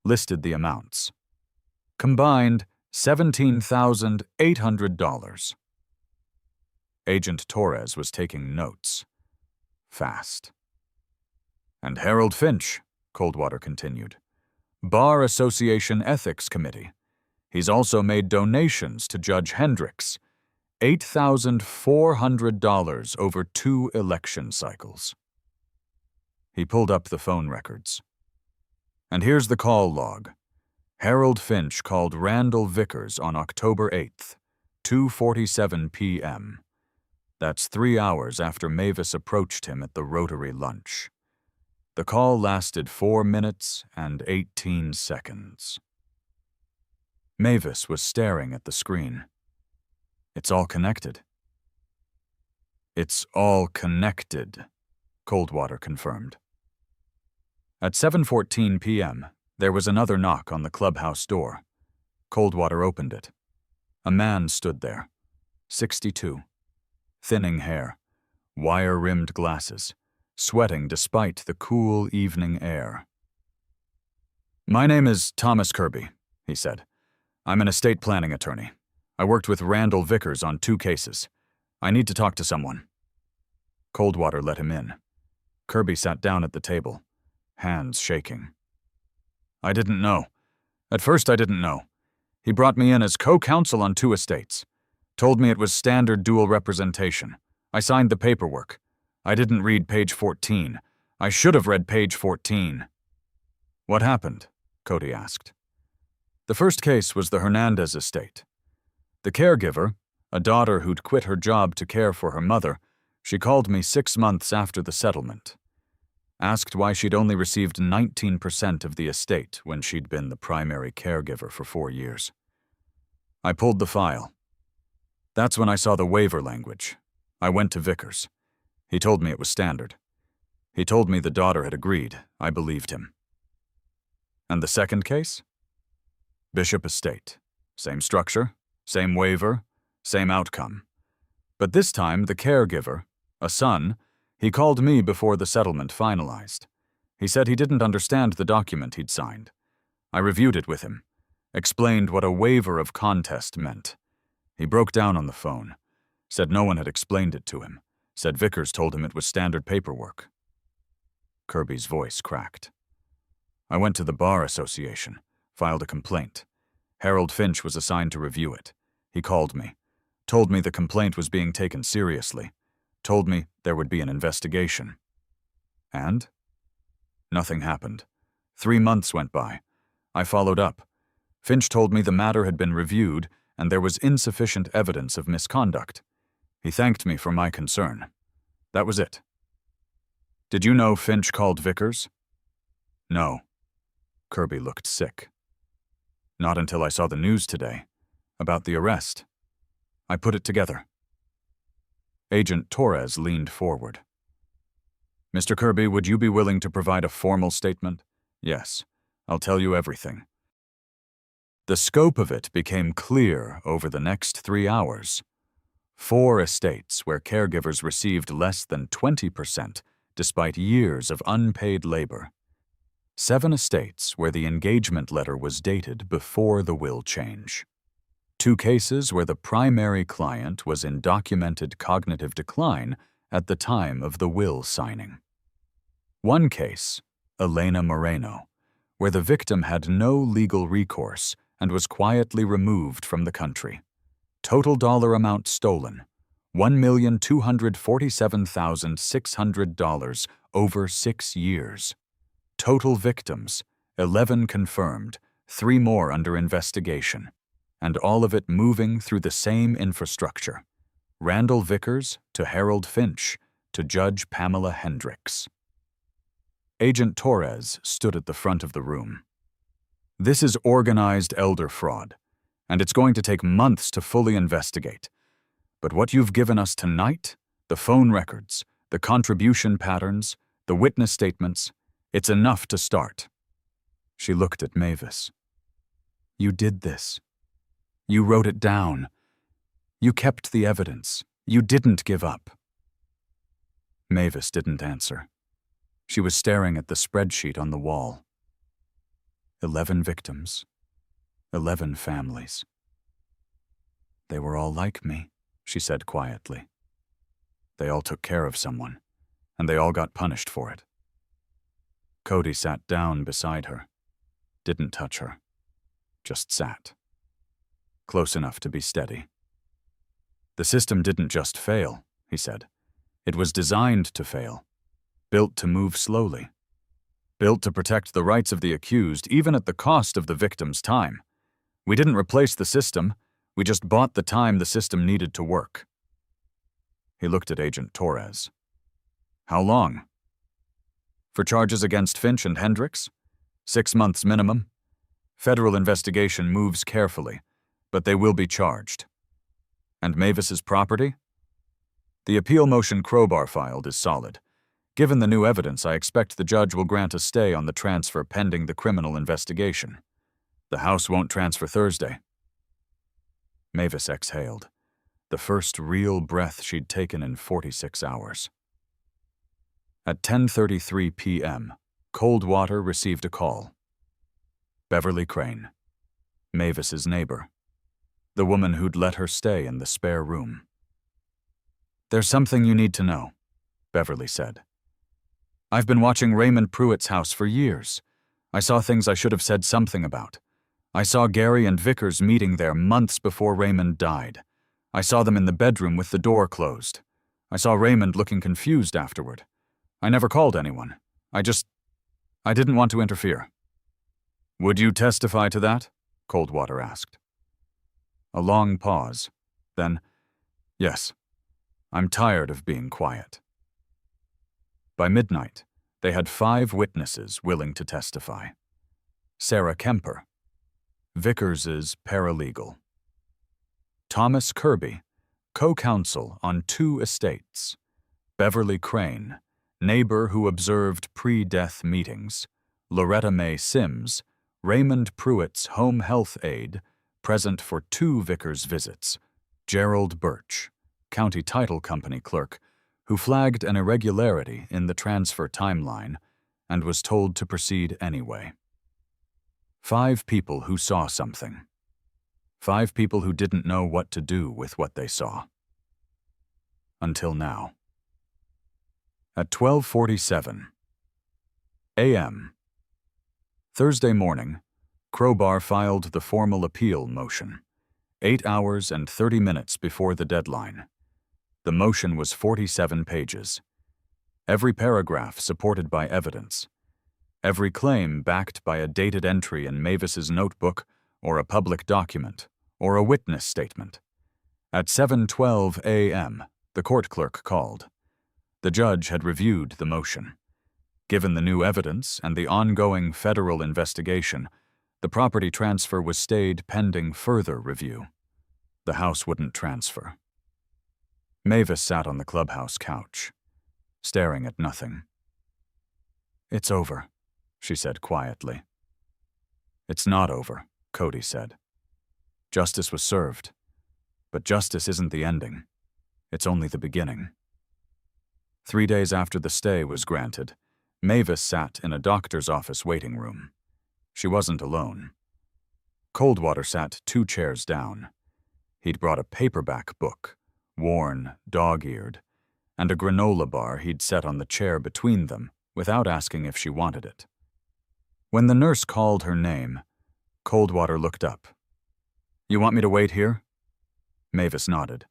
listed the amounts. Combined, $17,800. Agent Torres was taking notes. Fast. And Harold Finch, Coldwater continued. Bar Association Ethics Committee. He's also made donations to Judge Hendricks, $8,400 over 2 election cycles. He pulled up the phone records. And here's the call log. Harold Finch called Randall Vickers on October 8th, 2:47 p.m. That's 3 hours after Mavis approached him at the Rotary lunch. The call lasted 4 minutes and 18 seconds. Mavis was staring at the screen. It's all connected. It's all connected, Coldwater confirmed. At 7:14 p.m., there was another knock on the clubhouse door. Coldwater opened it. A man stood there, 62, thinning hair, wire-rimmed glasses, sweating despite the cool evening air. "My name is Thomas Kirby," he said. "I'm an estate planning attorney. I worked with Randall Vickers on 2 cases. I need to talk to someone." Coldwater let him in. Kirby sat down at the table, hands shaking. "I didn't know. At first I didn't know. He brought me in as co-counsel on 2 estates. Told me it was standard dual representation. I signed the paperwork. I didn't read page 14. I should have read page 14. "What happened?" Cody asked. "The first case was the Hernandez estate. The caregiver, a daughter who'd quit her job to care for her mother, she called me 6 months after the settlement. Asked why she'd only received 19% of the estate when she'd been the primary caregiver for 4 years. I pulled the file. That's when I saw the waiver language. I went to Vickers. He told me it was standard. He told me the daughter had agreed. I believed him." "And the second case?" "Bishop Estate. Same structure, same waiver, same outcome. But this time the caregiver, a son, he called me before the settlement finalized. He said he didn't understand the document he'd signed. I reviewed it with him, explained what a waiver of contest meant. He broke down on the phone, said no one had explained it to him, said Vickers told him it was standard paperwork." Kirby's voice cracked. "I went to the Bar Association, filed a complaint. Harold Finch was assigned to review it. He called me, told me the complaint was being taken seriously, told me there would be an investigation. And? Nothing happened. 3 months went by. I followed up. Finch told me the matter had been reviewed and there was insufficient evidence of misconduct. He thanked me for my concern. That was it." "Did you know Finch called Vickers?" "No." Kirby looked sick. "Not until I saw the news today, about the arrest. I put it together." Agent Torres leaned forward. "Mr. Kirby, would you be willing to provide a formal statement?" "Yes, I'll tell you everything." The scope of it became clear over the next 3 hours. 4 estates where caregivers received less than 20% despite years of unpaid labor. 7 estates where the engagement letter was dated before the will change. 2 cases where the primary client was in documented cognitive decline at the time of the will signing. 1 case, Elena Moreno, where the victim had no legal recourse and was quietly removed from the country. Total dollar amount stolen, $1,247,600 over 6 years. Total victims, 11 confirmed, 3 more under investigation, and all of it moving through the same infrastructure. Randall Vickers to Harold Finch to Judge Pamela Hendricks. Agent Torres stood at the front of the room. "This is organized elder fraud, and it's going to take months to fully investigate. But what you've given us tonight, the phone records, the contribution patterns, the witness statements, it's enough to start." She looked at Mavis. "You did this. You wrote it down. You kept the evidence. You didn't give up." Mavis didn't answer. She was staring at the spreadsheet on the wall. 11 victims, 11 families. "They were all like me," she said quietly. "They all took care of someone, and they all got punished for it." Cody sat down beside her, didn't touch her, just sat. close enough to be steady. The system didn't just fail, he said. It was designed to fail, built to move slowly, built to protect the rights of the accused even at the cost of the victim's time. We didn't replace the system, we just bought the time the system needed to work. He looked at Agent Torres. How long? For charges against Finch and Hendricks? 6 months minimum. Federal investigation moves carefully, but they will be charged. And Mavis's property? The appeal motion Crowbar filed is solid. Given the new evidence, I expect the judge will grant a stay on the transfer pending the criminal investigation. The house won't transfer Thursday. Mavis exhaled, the first real breath she'd taken in 46 hours. At 10:33 p.m., Coldwater received a call. Beverly Crane, Mavis's neighbor, the woman who'd let her stay in the spare room. There's something you need to know, Beverly said. I've been watching Raymond Pruitt's house for years. I saw things I should have said something about. I saw Gary and Vickers meeting there months before Raymond died. I saw them in the bedroom with the door closed. I saw Raymond looking confused afterward. I never called anyone. I didn't want to interfere. Would you testify to that? Coldwater asked. A long pause. Then, yes. I'm tired of being quiet. By midnight, they had 5 witnesses willing to testify. Sarah Kemper, Vickers's paralegal. Thomas Kirby, co-counsel on 2 estates. Beverly Crane, neighbor who observed pre-death meetings. Loretta Mae Sims, Raymond Pruitt's home health aide, present for 2 Vickers visits. Gerald Birch, county title company clerk, who flagged an irregularity in the transfer timeline and was told to proceed anyway. 5 people who saw something. 5 people who didn't know what to do with what they saw. Until now. At 12:47 a.m., Thursday morning, Crowbar filed the formal appeal motion, 8 hours and 30 minutes before the deadline. The motion was 47 pages. Every paragraph supported by evidence. Every claim backed by a dated entry in Mavis's notebook or a public document or a witness statement. At 7:12 a.m., the court clerk called. The judge had reviewed the motion. Given the new evidence and the ongoing federal investigation, the property transfer was stayed pending further review. The house wouldn't transfer. Mavis sat on the clubhouse couch, staring at nothing. It's over, she said quietly. It's not over, Cody said. Justice was served, but justice isn't the ending. It's only the beginning. 3 days after the stay was granted, Mavis sat in a doctor's office waiting room. She wasn't alone. Coldwater sat 2 chairs down. He'd brought a paperback book, worn, dog-eared, and a granola bar he'd set on the chair between them without asking if she wanted it. When the nurse called her name, Coldwater looked up. You want me to wait here? Mavis nodded.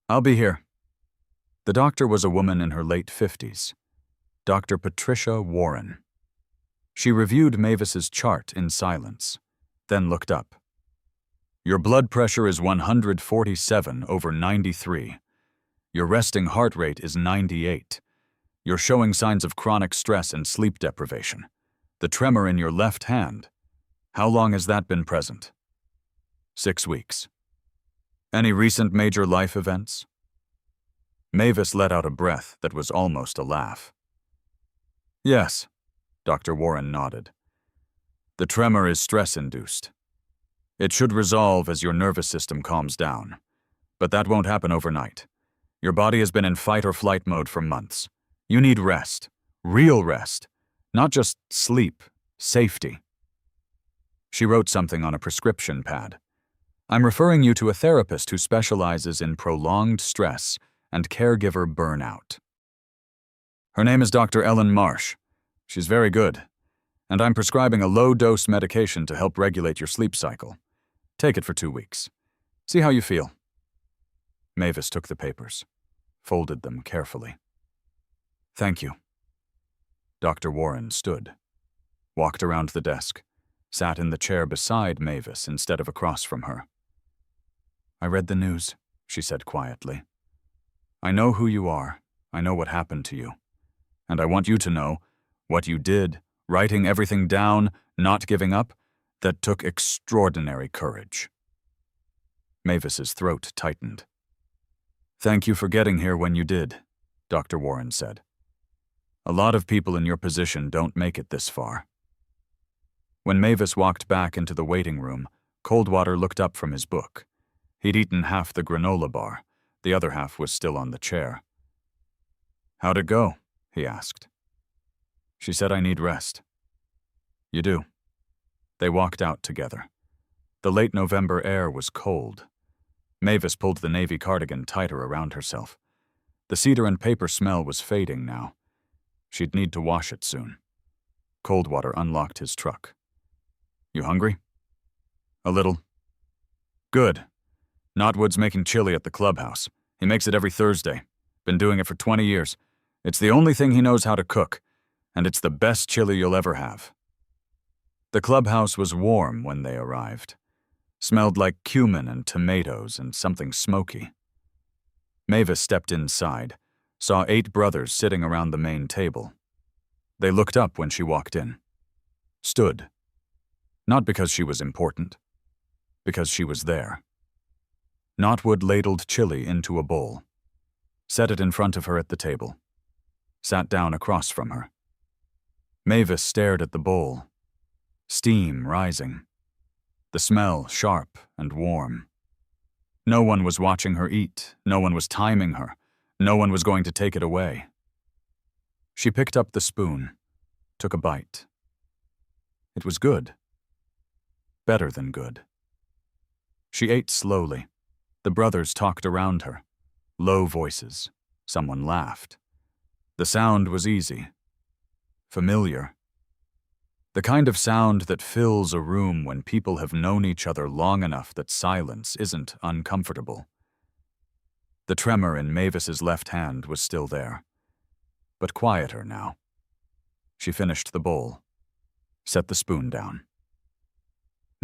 I'll be here. The doctor was a woman in her late 50s, Dr. Patricia Warren. She reviewed Mavis's chart in silence, then looked up. Your blood pressure is 147/93. Your resting heart rate is 98. You're showing signs of chronic stress and sleep deprivation. The tremor in your left hand. How long has that been present? 6 weeks. Any recent major life events? Mavis let out a breath that was almost a laugh. Yes, Dr. Warren nodded. The tremor is stress-induced. It should resolve as your nervous system calms down, but that won't happen overnight. Your body has been in fight-or-flight mode for months. You need rest, real rest, not just sleep, safety. She wrote something on a prescription pad. I'm referring you to a therapist who specializes in prolonged stress and caregiver burnout. Her name is Dr. Ellen Marsh. She's very good, and I'm prescribing a low-dose medication to help regulate your sleep cycle. Take it for 2 weeks. See how you feel." Mavis took the papers, folded them carefully. "Thank you." Dr. Warren stood, walked around the desk, sat in the chair beside Mavis instead of across from her. "I read the news," she said quietly. "I know who you are. I know what happened to you. And I want you to know what you did, writing everything down, not giving up, that took extraordinary courage." Mavis's throat tightened. "Thank you for getting here when you did," Dr. Warren said. "A lot of people in your position don't make it this far." When Mavis walked back into the waiting room, Coldwater looked up from his book. He'd eaten half the granola bar. The other half was still on the chair. "How'd it go?" he asked. She said, "I need rest." "You do." They walked out together. The late November air was cold. Mavis pulled the navy cardigan tighter around herself. The cedar and paper smell was fading now. She'd need to wash it soon. Coldwater unlocked his truck. "You hungry?" "A little." "Good. Knotwood's making chili at the clubhouse. He makes it every Thursday. Been doing it for 20 years. It's the only thing he knows how to cook, and it's the best chili you'll ever have." The clubhouse was warm when they arrived. Smelled like cumin and tomatoes and something smoky. Mavis stepped inside, saw 8 brothers sitting around the main table. They looked up when she walked in. Stood. Not because she was important. Because she was there. Knotwood ladled chili into a bowl. Set it in front of her at the table. Sat down across from her. Mavis stared at the bowl. Steam rising. The smell sharp and warm. No one was watching her eat. No one was timing her. No one was going to take it away. She picked up the spoon, took a bite. It was good. Better than good. She ate slowly. The brothers talked around her. Low voices. Someone laughed. The sound was easy. Familiar. The kind of sound that fills a room when people have known each other long enough that silence isn't uncomfortable. The tremor in Mavis's left hand was still there, but quieter now. She finished the bowl, set the spoon down.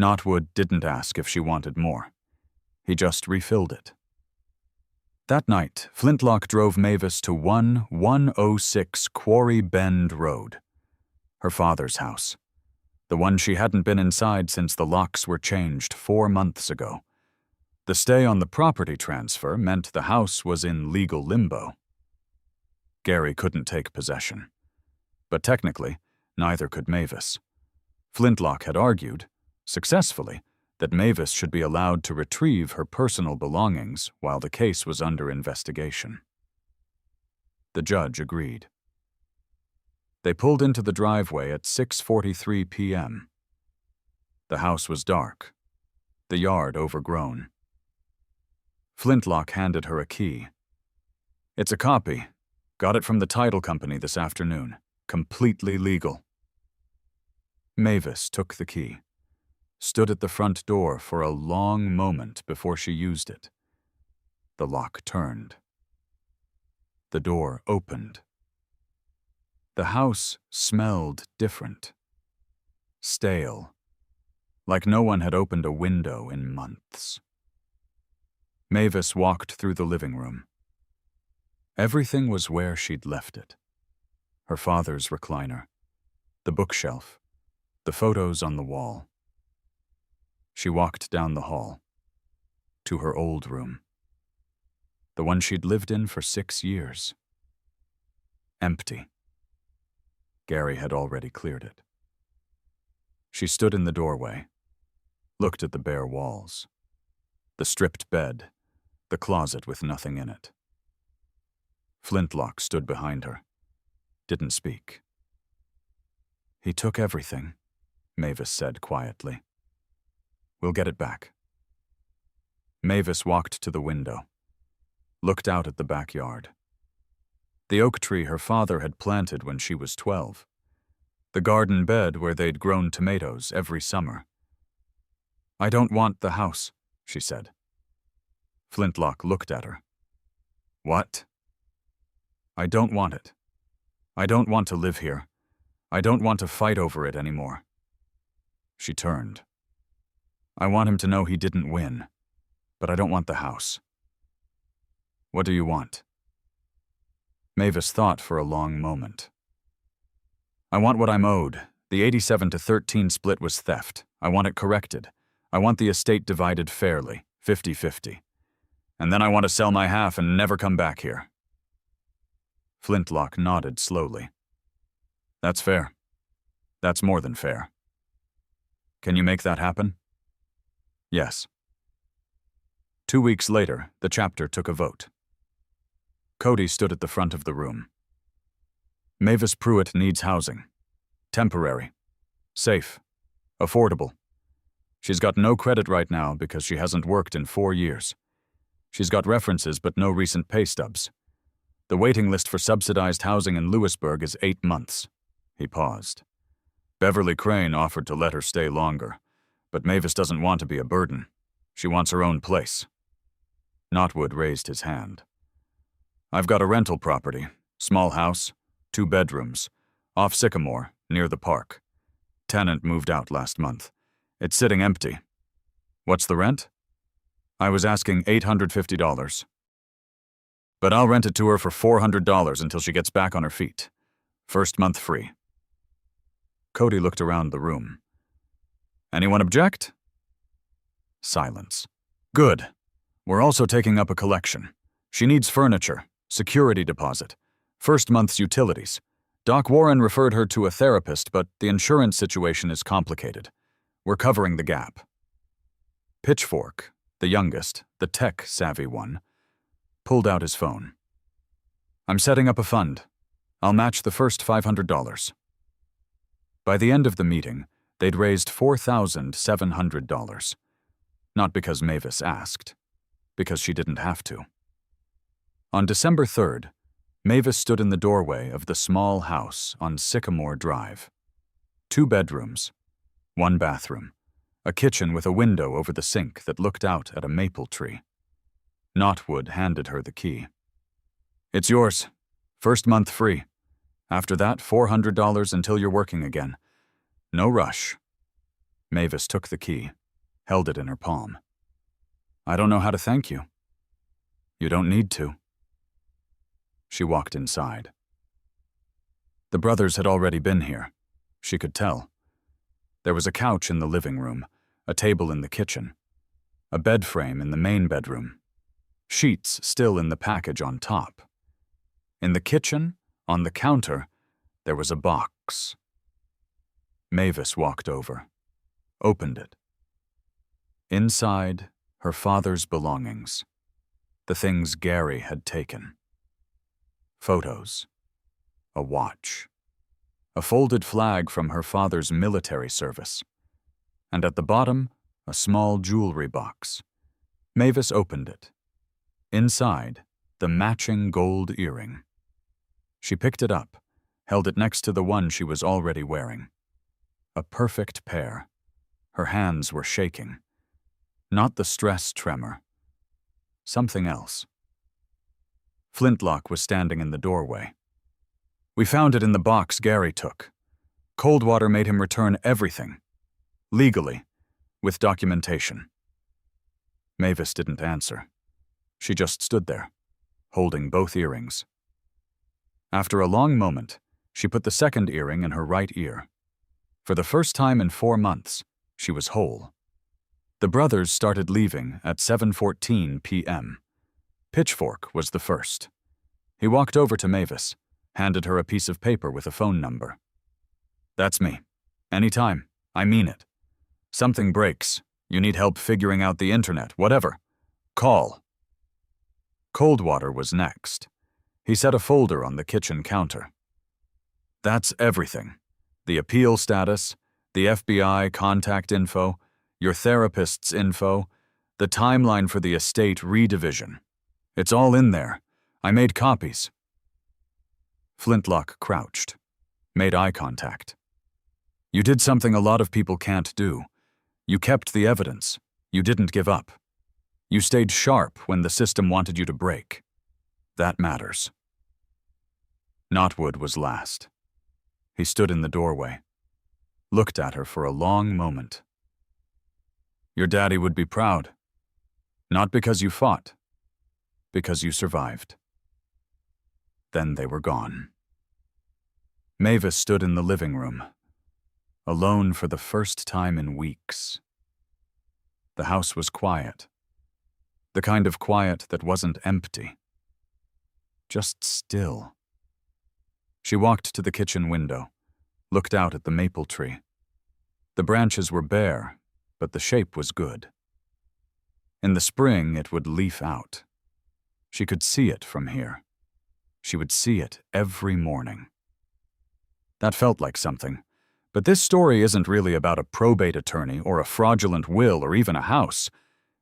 Knotwood didn't ask if she wanted more. He just refilled it. That night, Flintlock drove Mavis to 1106 Quarry Bend Road, her father's house, the one she hadn't been inside since the locks were changed 4 months ago. The stay on the property transfer meant the house was in legal limbo. Gary couldn't take possession. But technically, neither could Mavis. Flintlock had argued, successfully, that Mavis should be allowed to retrieve her personal belongings while the case was under investigation. The judge agreed. They pulled into the driveway at 6:43 p.m. The house was dark, the yard overgrown. Flintlock handed her a key. "It's a copy. Got it from the title company this afternoon. Completely legal." Mavis took the key, stood at the front door for a long moment before she used it. The lock turned. The door opened. The house smelled different. Stale. Like no one had opened a window in months. Mavis walked through the living room. Everything was where she'd left it. Her father's recliner, the bookshelf, the photos on the wall. She walked down the hall, to her old room. The one she'd lived in for 6 years. Empty. Gary had already cleared it. She stood in the doorway, looked at the bare walls, the stripped bed, the closet with nothing in it. Flintlock stood behind her, didn't speak. "He took everything," Mavis said quietly. "We'll get it back." Mavis walked to the window, looked out at the backyard. The oak tree her father had planted when she was 12. The garden bed where they'd grown tomatoes every summer. I don't want the house, she said. Flintlock looked at her. What? I don't want it. I don't want to live here. I don't want to fight over it anymore. She turned. I want him to know he didn't win, but I don't want the house. What do you want? Mavis thought for a long moment. I want what I'm owed. The 87-13 split was theft. I want it corrected. I want the estate divided fairly, 50-50. And then I want to sell my half and never come back here. Flintlock nodded slowly. That's fair. That's more than fair. Can you make that happen? Yes. 2 weeks later, the chapter took a vote. Cody stood at the front of the room. Mavis Pruitt needs housing. Temporary. Safe. Affordable. She's got no credit right now because she hasn't worked in 4 years. She's got references but no recent pay stubs. The waiting list for subsidized housing in Lewisburg is 8 months. He paused. Beverly Crane offered to let her stay longer, but Mavis doesn't want to be a burden. She wants her own place. Knotwood raised his hand. I've got a rental property, small house, 2 bedrooms, off Sycamore, near the park. Tenant moved out last month. It's sitting empty. What's the rent? I was asking $850. But I'll rent it to her for $400 until she gets back on her feet. First month free. Cody looked around the room. Anyone object? Silence. Good. We're also taking up a collection. She needs furniture, security deposit, first month's utilities. Doc Warren referred her to a therapist, but the insurance situation is complicated. We're covering the gap. Pitchfork, the youngest, the tech-savvy one, pulled out his phone. I'm setting up a fund. I'll match the first $500. By the end of the meeting, they'd raised $4,700. Not because Mavis asked, because she didn't have to. On December 3rd, Mavis stood in the doorway of the small house on Sycamore Drive. 2 bedrooms, 1 bathroom, a kitchen with a window over the sink that looked out at a maple tree. Knotwood handed her the key. It's yours. First month free. After that, $400 until you're working again. No rush. Mavis took the key, held it in her palm. I don't know how to thank you. You don't need to. She walked inside. The brothers had already been here. She could tell. There was a couch in the living room, a table in the kitchen, a bed frame in the main bedroom, sheets still in the package on top. In the kitchen, on the counter, there was a box. Mavis walked over, opened it. Inside, her father's belongings, the things Gary had taken. Photos, a watch, a folded flag from her father's military service, and at the bottom, a small jewelry box. Mavis opened it. Inside, the matching gold earring. She picked it up, held it next to the one she was already wearing. A perfect pair. Her hands were shaking. Not the stress tremor. Something else. Flintlock was standing in the doorway. We found it in the box Gary took. Coldwater made him return everything. Legally, with documentation. Mavis didn't answer. She just stood there, holding both earrings. After a long moment, she put the second earring in her right ear. For the first time in 4 months, she was whole. The brothers started leaving at 7:14 p.m. Pitchfork was the first. He walked over to Mavis, handed her a piece of paper with a phone number. That's me. Anytime. I mean it. Something breaks. You need help figuring out the internet, whatever. Call. Coldwater was next. He set a folder on the kitchen counter. That's everything. The appeal status, the FBI contact info, your therapist's info, the timeline for the estate redivision. It's all in there. I made copies. Flintlock crouched, made eye contact. You did something a lot of people can't do. You kept the evidence. You didn't give up. You stayed sharp when the system wanted you to break. That matters. Knotwood was last. He stood in the doorway, looked at her for a long moment. Your daddy would be proud. Not because you fought, because you survived. Then they were gone. Mavis stood in the living room, alone for the first time in weeks. The house was quiet. The kind of quiet that wasn't empty. Just still. She walked to the kitchen window, looked out at the maple tree. The branches were bare, but the shape was good. In the spring, it would leaf out. She could see it from here. She would see it every morning. That felt like something. But this story isn't really about a probate attorney or a fraudulent will or even a house.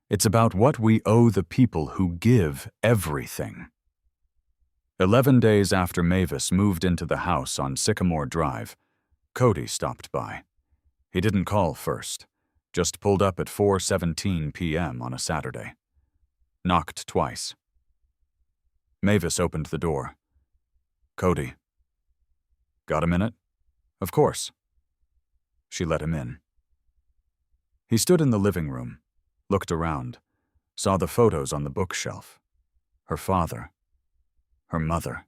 It's about what we owe the people who give everything. 11 days after Mavis moved into the house on Sycamore Drive, Cody stopped by. He didn't call first, just pulled up at 4:17 p.m. on a Saturday. Knocked twice. Mavis opened the door. Cody. Got a minute? Of course. She let him in. He stood in the living room, looked around, saw the photos on the bookshelf. Her father. Her mother.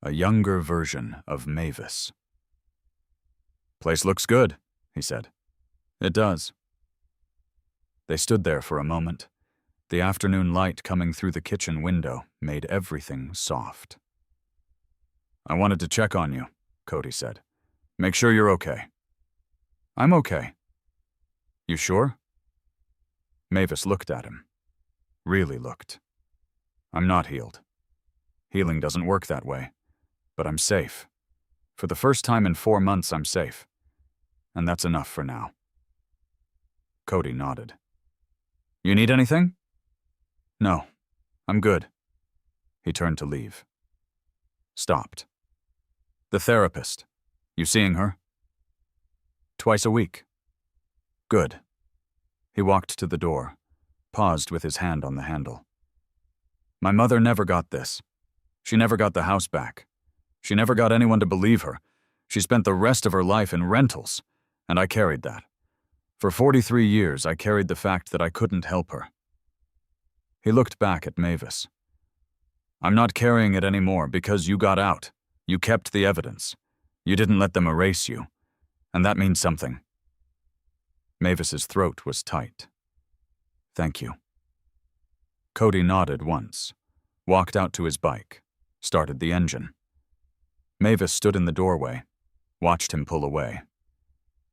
A younger version of Mavis. Place looks good, he said. It does. They stood there for a moment. The afternoon light coming through the kitchen window made everything soft. I wanted to check on you, Cody said. Make sure you're okay. I'm okay. You sure? Mavis looked at him. Really looked. I'm not healed. Healing doesn't work that way. But I'm safe. For the first time in 4 months, I'm safe. And that's enough for now. Cody nodded. You need anything? No. I'm good. He turned to leave. Stopped. The therapist. You seeing her? Twice a week. Good. He walked to the door, paused with his hand on the handle. My mother never got this. She never got the house back. She never got anyone to believe her. She spent the rest of her life in rentals, and I carried that. For 43 years, I carried the fact that I couldn't help her. He looked back at Mavis. I'm not carrying it anymore because you got out. You kept the evidence. You didn't let them erase you. And that means something. Mavis's throat was tight. Thank you. Cody nodded once, walked out to his bike, started the engine. Mavis stood in the doorway, watched him pull away.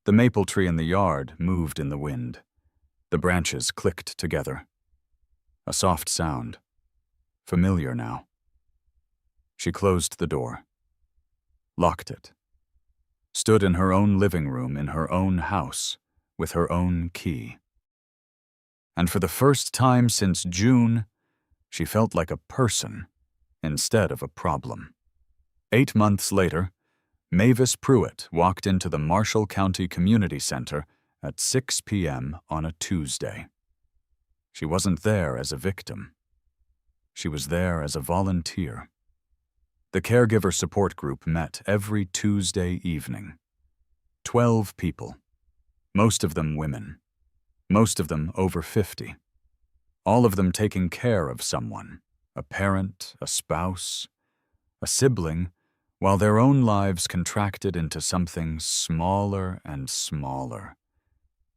The maple tree in the yard moved in the wind. The branches clicked together. A soft sound. Familiar now. She closed the door. Locked it. Stood in her own living room in her own house with her own key. And for the first time since June, she felt like a person instead of a problem. 8 months later, Mavis Pruitt walked into the Marshall County Community Center at 6 p.m. on a Tuesday. She wasn't there as a victim. She was there as a volunteer. The caregiver support group met every Tuesday evening. 12 people, most of them women, most of them over 50, all of them taking care of someone, a parent, a spouse, a sibling, while their own lives contracted into something smaller and smaller.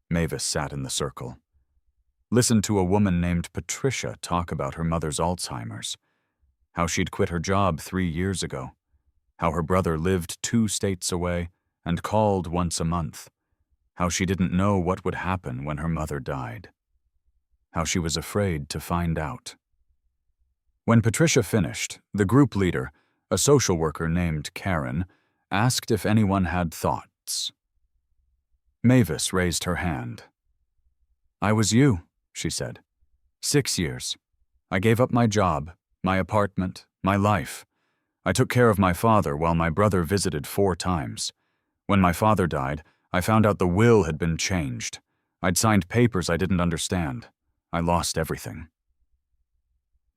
Mavis sat in the circle. Listened to a woman named Patricia talk about her mother's Alzheimer's, how she'd quit her job 3 years ago, how her brother lived 2 states away and called once a month, how she didn't know what would happen when her mother died, how she was afraid to find out. When Patricia finished, the group leader, a social worker named Karen, asked if anyone had thoughts. Mavis raised her hand. I was you, she said. 6 years. I gave up my job, my apartment, my life. I took care of my father while my brother visited 4 times. When my father died, I found out the will had been changed. I'd signed papers I didn't understand. I lost everything.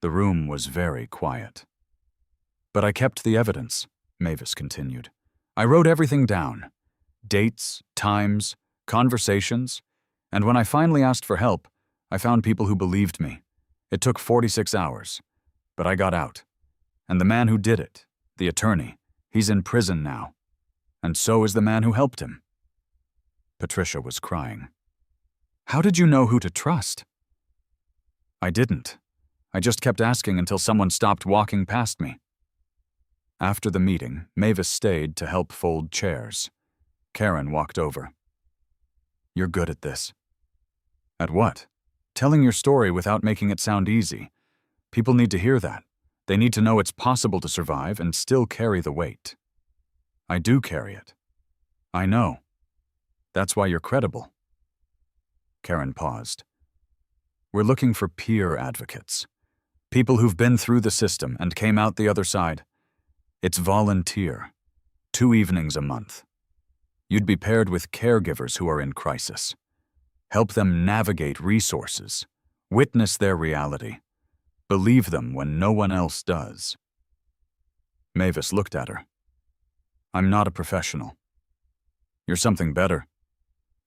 The room was very quiet. But I kept the evidence, Mavis continued. I wrote everything down. Dates, times, conversations, and when I finally asked for help, I found people who believed me. It took 46 hours, but I got out. And the man who did it, the attorney, he's in prison now. And so is the man who helped him. Patricia was crying. How did you know who to trust? I didn't. I just kept asking until someone stopped walking past me. After the meeting, Mavis stayed to help fold chairs. Karen walked over. You're good at this. At what? Telling your story without making it sound easy. People need to hear that. They need to know it's possible to survive and still carry the weight. I do carry it. I know. That's why you're credible. Karen paused. We're looking for peer advocates. People who've been through the system and came out the other side. It's volunteer. 2 evenings a month. You'd be paired with caregivers who are in crisis. Help them navigate resources. Witness their reality. Believe them when no one else does. Mavis looked at her. I'm not a professional. You're something better.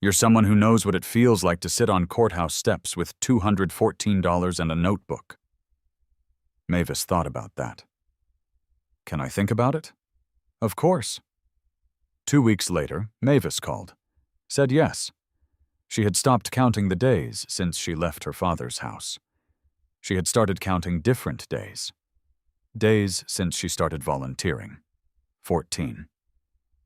You're someone who knows what it feels like to sit on courthouse steps with $214 and a notebook. Mavis thought about that. Can I think about it? Of course. 2 weeks later, Mavis called. Said yes. She had stopped counting the days since she left her father's house. She had started counting different days. Days since she started volunteering. 14.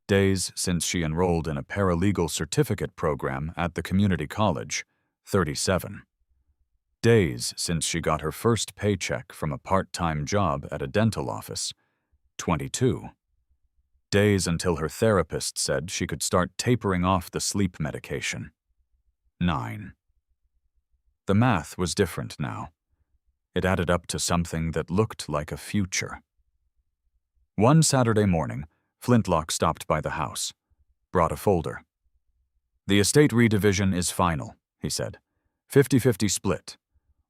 Days since she enrolled in a paralegal certificate program at the community college. 37. Days since she got her first paycheck from a part-time job at a dental office. 22. Days until her therapist said she could start tapering off the sleep medication. 9. The math was different now. It added up to something that looked like a future. One Saturday morning, Flintlock stopped by the house, brought a folder. The estate redivision is final, he said. 50-50 split.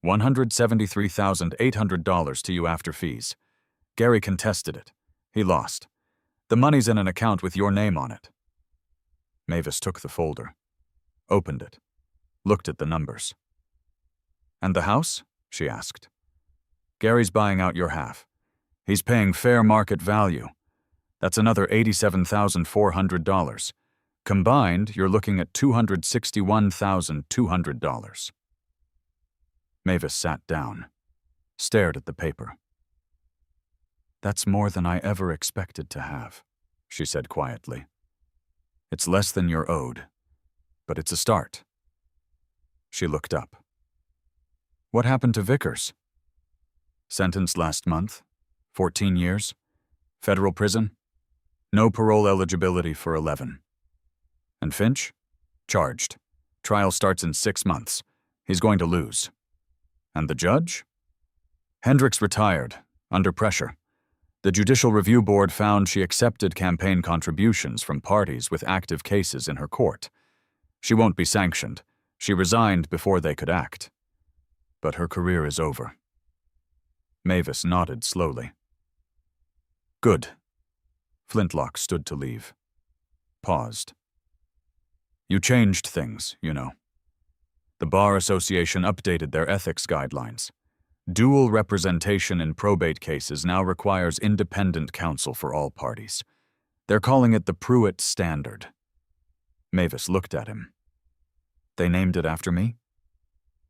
$173,800 to you after fees. Gary contested it. He lost. The money's in an account with your name on it. Mavis took the folder, opened it, looked at the numbers. And the house? She asked. Gary's buying out your half. He's paying fair market value. That's another $87,400. Combined, you're looking at $261,200. Mavis sat down, stared at the paper. That's more than I ever expected to have, she said quietly. It's less than you're owed, but it's a start. She looked up. What happened to Vickers? Sentenced last month, 14 years, federal prison, no parole eligibility for 11. And Finch? Charged. Trial starts in 6 months. He's going to lose. And the judge? Hendricks retired, under pressure. The Judicial Review Board found she accepted campaign contributions from parties with active cases in her court. She won't be sanctioned. She resigned before they could act. But her career is over. Mavis nodded slowly. Good. Flintlock stood to leave. Paused. You changed things, you know. The Bar Association updated their ethics guidelines. Dual representation in probate cases now requires independent counsel for all parties. They're calling it the Pruitt Standard. Mavis looked at him. They named it after me?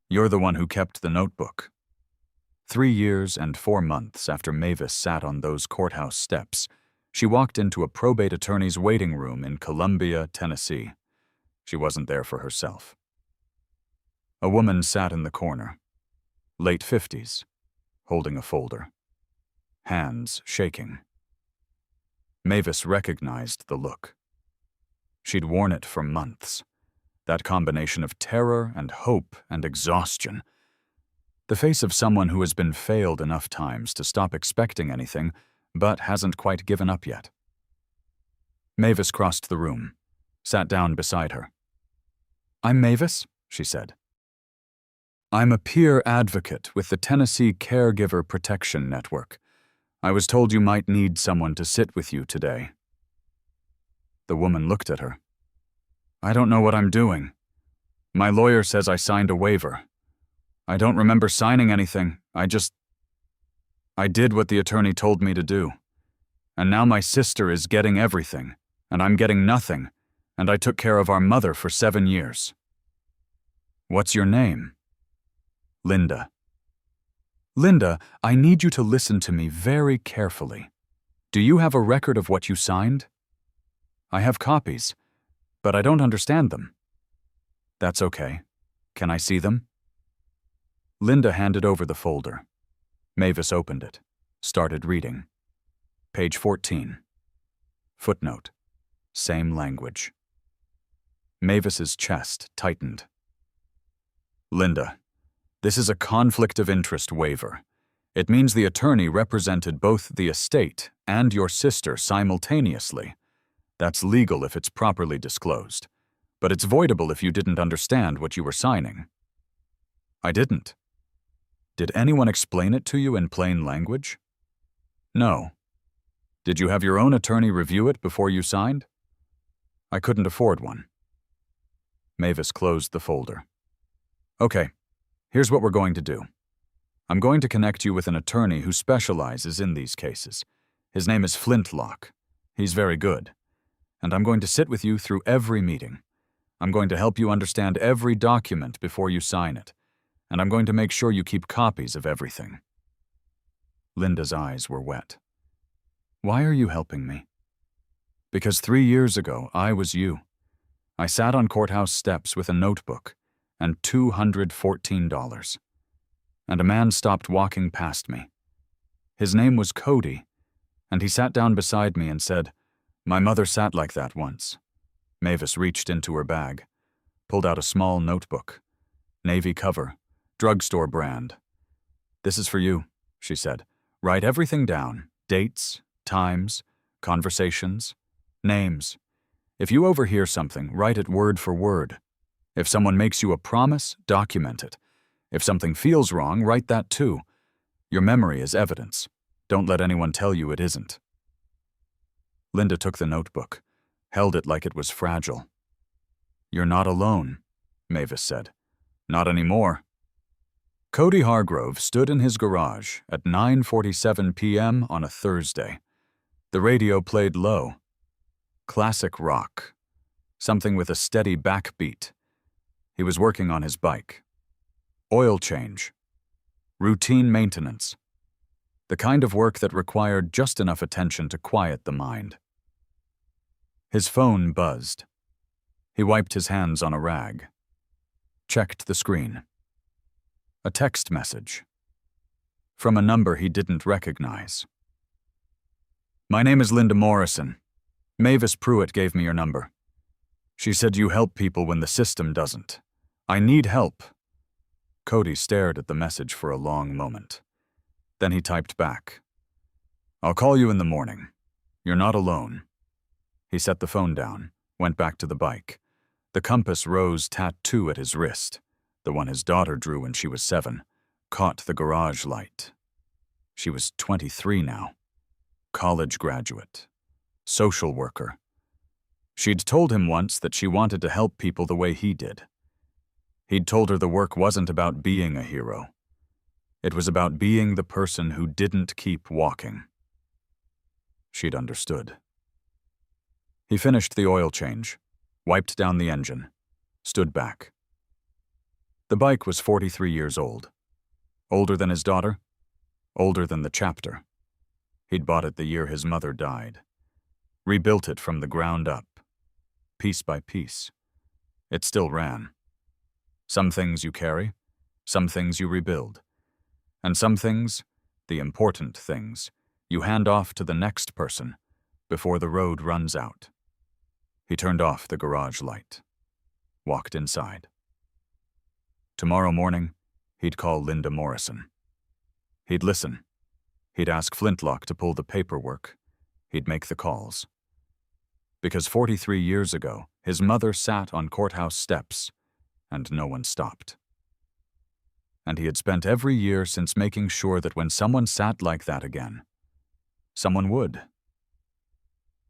You're the one who kept the notebook. 3 years and 4 months after Mavis sat on those courthouse steps, she walked into a probate attorney's waiting room in Columbia, Tennessee. She wasn't there for herself. A woman sat in the corner, late 50s, holding a folder, hands shaking. Mavis recognized the look. She'd worn it for months, that combination of terror and hope and exhaustion. The face of someone who has been failed enough times to stop expecting anything, but hasn't quite given up yet. Mavis crossed the room, sat down beside her. I'm Mavis, she said. I'm a peer advocate with the Tennessee Caregiver Protection Network. I was told you might need someone to sit with you today. The woman looked at her. I don't know what I'm doing. My lawyer says I signed a waiver. I don't remember signing anything. I did what the attorney told me to do. And now my sister is getting everything, and I'm getting nothing, and I took care of our mother for 7 years. What's your name? Linda. Linda, I need you to listen to me very carefully. Do you have a record of what you signed? I have copies, but I don't understand them. That's okay. Can I see them? Linda handed over the folder. Mavis opened it, started reading. Page 14. Footnote. Same language. Mavis's chest tightened. Linda, this is a conflict of interest waiver. It means the attorney represented both the estate and your sister simultaneously. That's legal if it's properly disclosed, but it's voidable if you didn't understand what you were signing. I didn't. Did anyone explain it to you in plain language? No. Did you have your own attorney review it before you signed? I couldn't afford one. Mavis closed the folder. Okay, here's what we're going to do. I'm going to connect you with an attorney who specializes in these cases. His name is Flintlock. He's very good. And I'm going to sit with you through every meeting. I'm going to help you understand every document before you sign it. And I'm going to make sure you keep copies of everything. Linda's eyes were wet. Why are you helping me? Because 3 years ago, I was you. I sat on courthouse steps with a notebook and $214. And a man stopped walking past me. His name was Cody, and he sat down beside me and said, "My mother sat like that once." Mavis reached into her bag, pulled out a small notebook, navy cover, drugstore brand. "This is for you," she said. "Write everything down, dates, times, conversations, names. If you overhear something, write it word for word. If someone makes you a promise, document it. If something feels wrong, write that too. Your memory is evidence. Don't let anyone tell you it isn't." Linda took the notebook, held it like it was fragile. "You're not alone," Mavis said. "Not anymore." Cody Hargrove stood in his garage at 9:47 p.m. on a Thursday. The radio played low. Classic rock. Something with a steady backbeat. He was working on his bike. Oil change. Routine maintenance. The kind of work that required just enough attention to quiet the mind. His phone buzzed. He wiped his hands on a rag. Checked the screen. A text message. From a number he didn't recognize. "My name is Linda Morrison. Mavis Pruitt gave me your number. She said you help people when the system doesn't. I need help." Cody stared at the message for a long moment. Then he typed back. "I'll call you in the morning. You're not alone." He set the phone down, went back to the bike. The compass rose tattoo at his wrist, the one his daughter drew when she was 7, caught the garage light. She was 23 now. College graduate. Social worker. She'd told him once that she wanted to help people the way he did. He'd told her the work wasn't about being a hero. It was about being the person who didn't keep walking. She'd understood. He finished the oil change, wiped down the engine, stood back. The bike was 43 years old. Older than his daughter, older than the chapter. He'd bought it the year his mother died. Rebuilt it from the ground up, piece by piece. It still ran. Some things you carry, some things you rebuild. And some things, the important things, you hand off to the next person before the road runs out. He turned off the garage light, walked inside. Tomorrow morning, he'd call Linda Morrison. He'd listen. He'd ask Flintlock to pull the paperwork. He'd make the calls. Because 43 years ago, his mother sat on courthouse steps, and no one stopped. And he had spent every year since making sure that when someone sat like that again, someone would.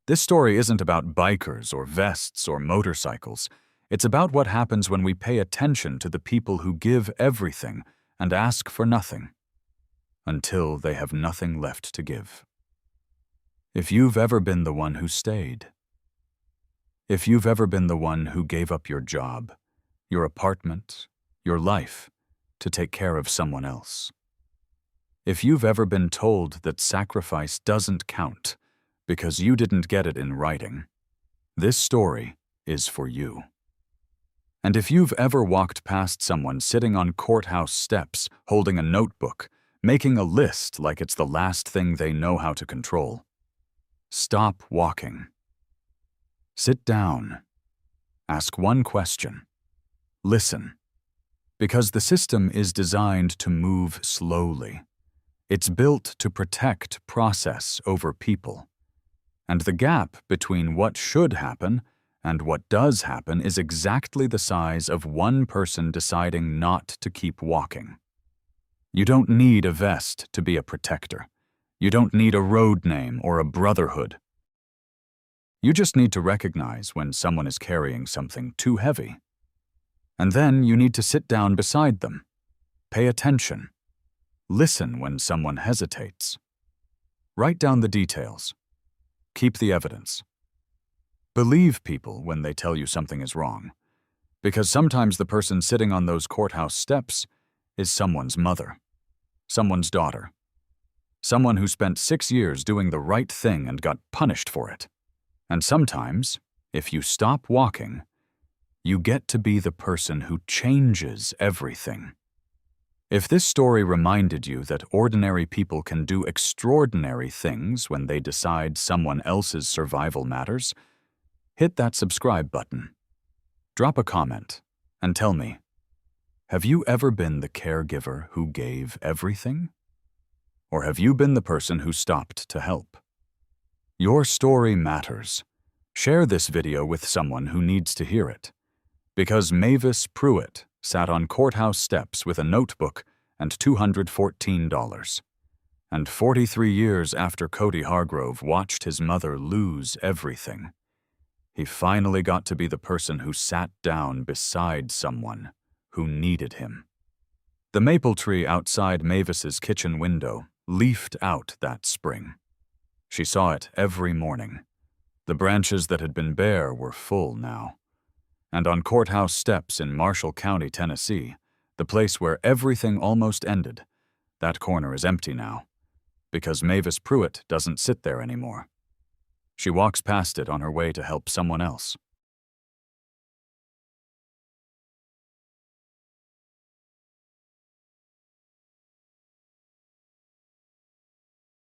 This story isn't about bikers or vests or motorcycles. It's about what happens when we pay attention to the people who give everything and ask for nothing, until they have nothing left to give. If you've ever been the one who stayed, if you've ever been the one who gave up your job, your apartment, your life to take care of someone else, if you've ever been told that sacrifice doesn't count because you didn't get it in writing, this story is for you. And if you've ever walked past someone sitting on courthouse steps, holding a notebook, making a list like it's the last thing they know how to control, stop walking. Sit down. Ask one question. Listen. Because the system is designed to move slowly. It's built to protect process over people. And the gap between what should happen and what does happen is exactly the size of one person deciding not to keep walking. You don't need a vest to be a protector. You don't need a road name or a brotherhood. You just need to recognize when someone is carrying something too heavy. And then you need to sit down beside them. Pay attention. Listen when someone hesitates. Write down the details. Keep the evidence. Believe people when they tell you something is wrong, because sometimes the person sitting on those courthouse steps is someone's mother, someone's daughter, someone who spent 6 years doing the right thing and got punished for it. And sometimes, if you stop walking, you get to be the person who changes everything. If this story reminded you that ordinary people can do extraordinary things when they decide someone else's survival matters, hit that subscribe button. Drop a comment and tell me, have you ever been the caregiver who gave everything? Or have you been the person who stopped to help? Your story matters. Share this video with someone who needs to hear it. Because Mavis Pruitt sat on courthouse steps with a notebook and $214. And 43 years after Cody Hargrove watched his mother lose everything, he finally got to be the person who sat down beside someone who needed him. The maple tree outside Mavis's kitchen window leafed out that spring. She saw it every morning. The branches that had been bare were full now. And on courthouse steps in Marshall County, Tennessee, the place where everything almost ended, that corner is empty now, because Mavis Pruitt doesn't sit there anymore. She walks past it on her way to help someone else.